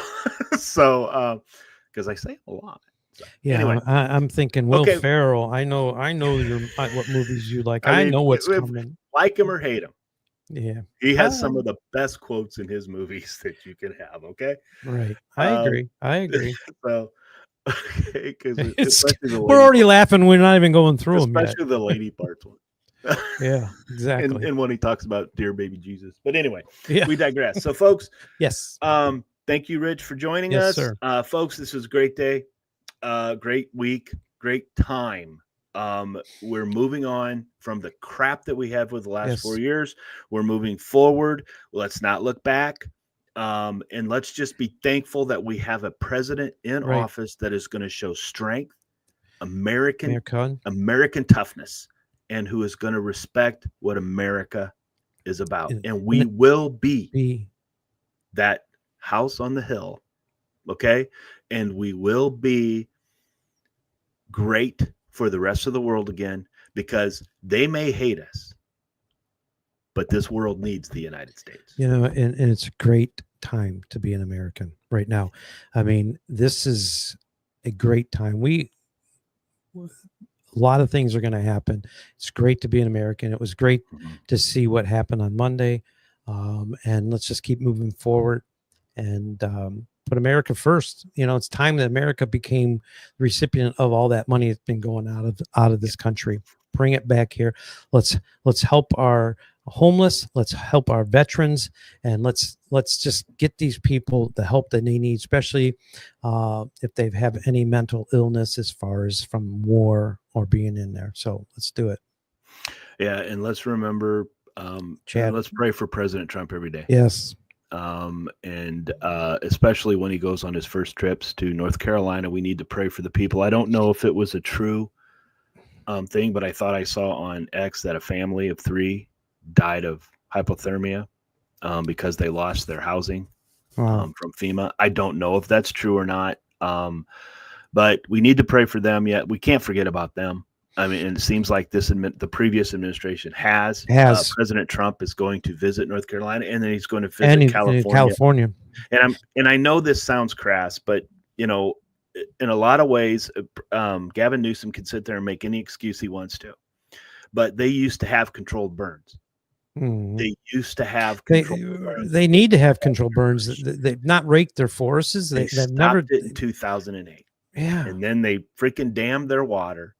because I say a lot. So, yeah, anyway. I'm thinking Will Ferrell. I know your what movies you like. I know what's coming. Like him or hate him. Yeah, he has some of the best quotes in his movies that you can have. Okay, right. I agree. So, because we're already laughing. We're not even going through them yet. Especially the lady parts one. Yeah, exactly. And when he talks about dear baby Jesus. But anyway, yeah. We digress. So, folks, yes. Thank you, Rich, for joining us. Sir. Folks, this was a great day, great week, great time. We're moving on from the crap that we had for the last 4 years. We're moving forward. Let's not look back. And let's just be thankful that we have a president in office that is going to show strength, American toughness, and who is going to respect what America is about. And we will be that house on the hill. Okay. And we will be great for the rest of the world again, because they may hate us, but this world needs the United States. You know, and it's a great time to be an American right now. I mean, this is a great time. A lot of things are going to happen. It's great to be an American. It was great to see what happened on Monday. And let's just keep moving forward and put America first. You know, it's time that America became the recipient of all that money that's been going out of this country. Bring it back here. Let's help our homeless. Let's help our veterans, and let's just get these people the help that they need, especially if they have any mental illness as far as from war or being in there. So let's do it. Yeah, and let's remember, Chad, let's pray for President Trump every day. Yes. And especially when he goes on his first trips to North Carolina, we need to pray for the people. I don't know if it was a true thing, but I thought I saw on X that a family of 3 died of hypothermia because they lost their housing from FEMA. I don't know if that's true or not, but we need to pray for them. Yet we can't forget about them. I mean, and it seems like the previous administration has. President Trump is going to visit North Carolina, and then he's going to visit California. And I know this sounds crass, but in a lot of ways, Gavin Newsom can sit there and make any excuse he wants to. But they used to have controlled burns. They used to have controlled burns. They need to have controlled burns. They've not raked their forests. They've stopped it in 2008. Yeah. And then they freaking dammed their water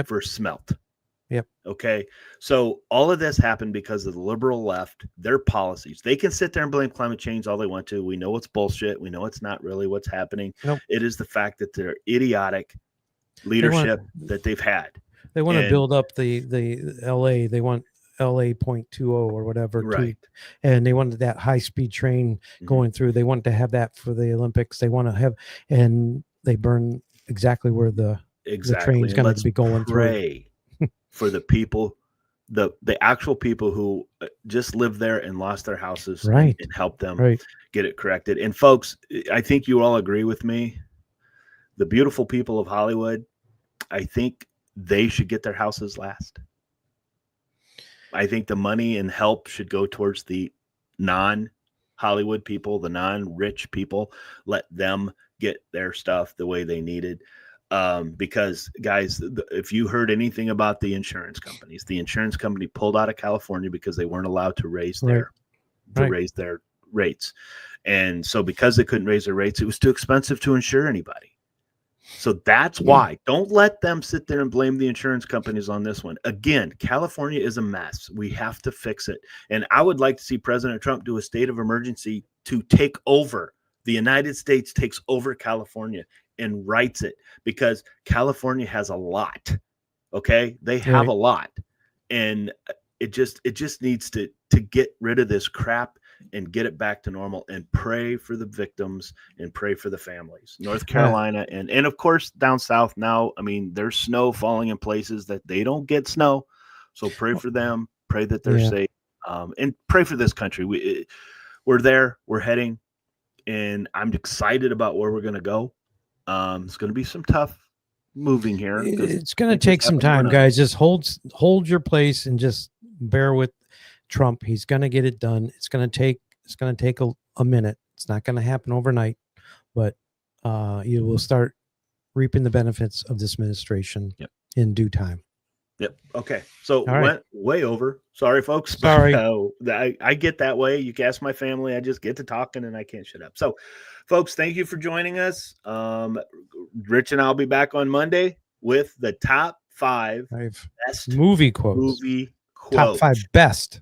for smelt. Yep. Okay. So all of this happened because of the liberal left, their policies. They can sit there and blame climate change all they want to. We know it's bullshit. We know it's not really what's happening. Nope. It is the fact that their idiotic leadership that they've had. They want to build up the LA. They want LA 0.20 or whatever. Right. And they wanted that high speed train going through. They wanted to have that for the Olympics. They want to have, and they burn exactly where the train's going to be going through. For the people, the actual people who just lived there and lost their houses, and help them get it corrected. And folks, I think you all agree with me. The beautiful people of Hollywood, I think they should get their houses last. I think the money and help should go towards the non-Hollywood people, the non-rich people. Let them get their stuff the way they needed. Because guys, if you heard anything about the insurance companies, the insurance company pulled out of California because they weren't allowed to raise their rates. And so because they couldn't raise their rates, it was too expensive to insure anybody. So that's why. Don't let them sit there and blame the insurance companies on this one. Again, California is a mess. We have to fix it. And I would like to see President Trump do a state of emergency to take over. The United States takes over California and writes it, because California has a lot. Okay. They have a lot, and it just needs to get rid of this crap and get it back to normal, and pray for the victims and pray for the families. North Carolina and of course down south now, I mean, there's snow falling in places that they don't get snow. So pray for them, pray that they're safe, and pray for this country. We're there, we're heading, and I'm excited about where we're going to go. It's going to be some tough moving here. It's going to take some time, guys. Just hold your place and just bear with Trump. He's going to get it done. It's going to take a minute. It's not going to happen overnight, but you will start reaping the benefits of this administration in due time. Yep. Okay. So went way over. Sorry, folks. Sorry. I get that way. You can ask my family. I just get to talking and I can't shut up. So, folks, thank you for joining us. Rich and I'll be back on Monday with the top 5 best movie quotes. Top 5 best.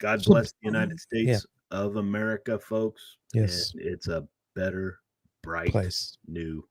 God bless the United States of America, folks. Yes. And it's a better, bright, place. new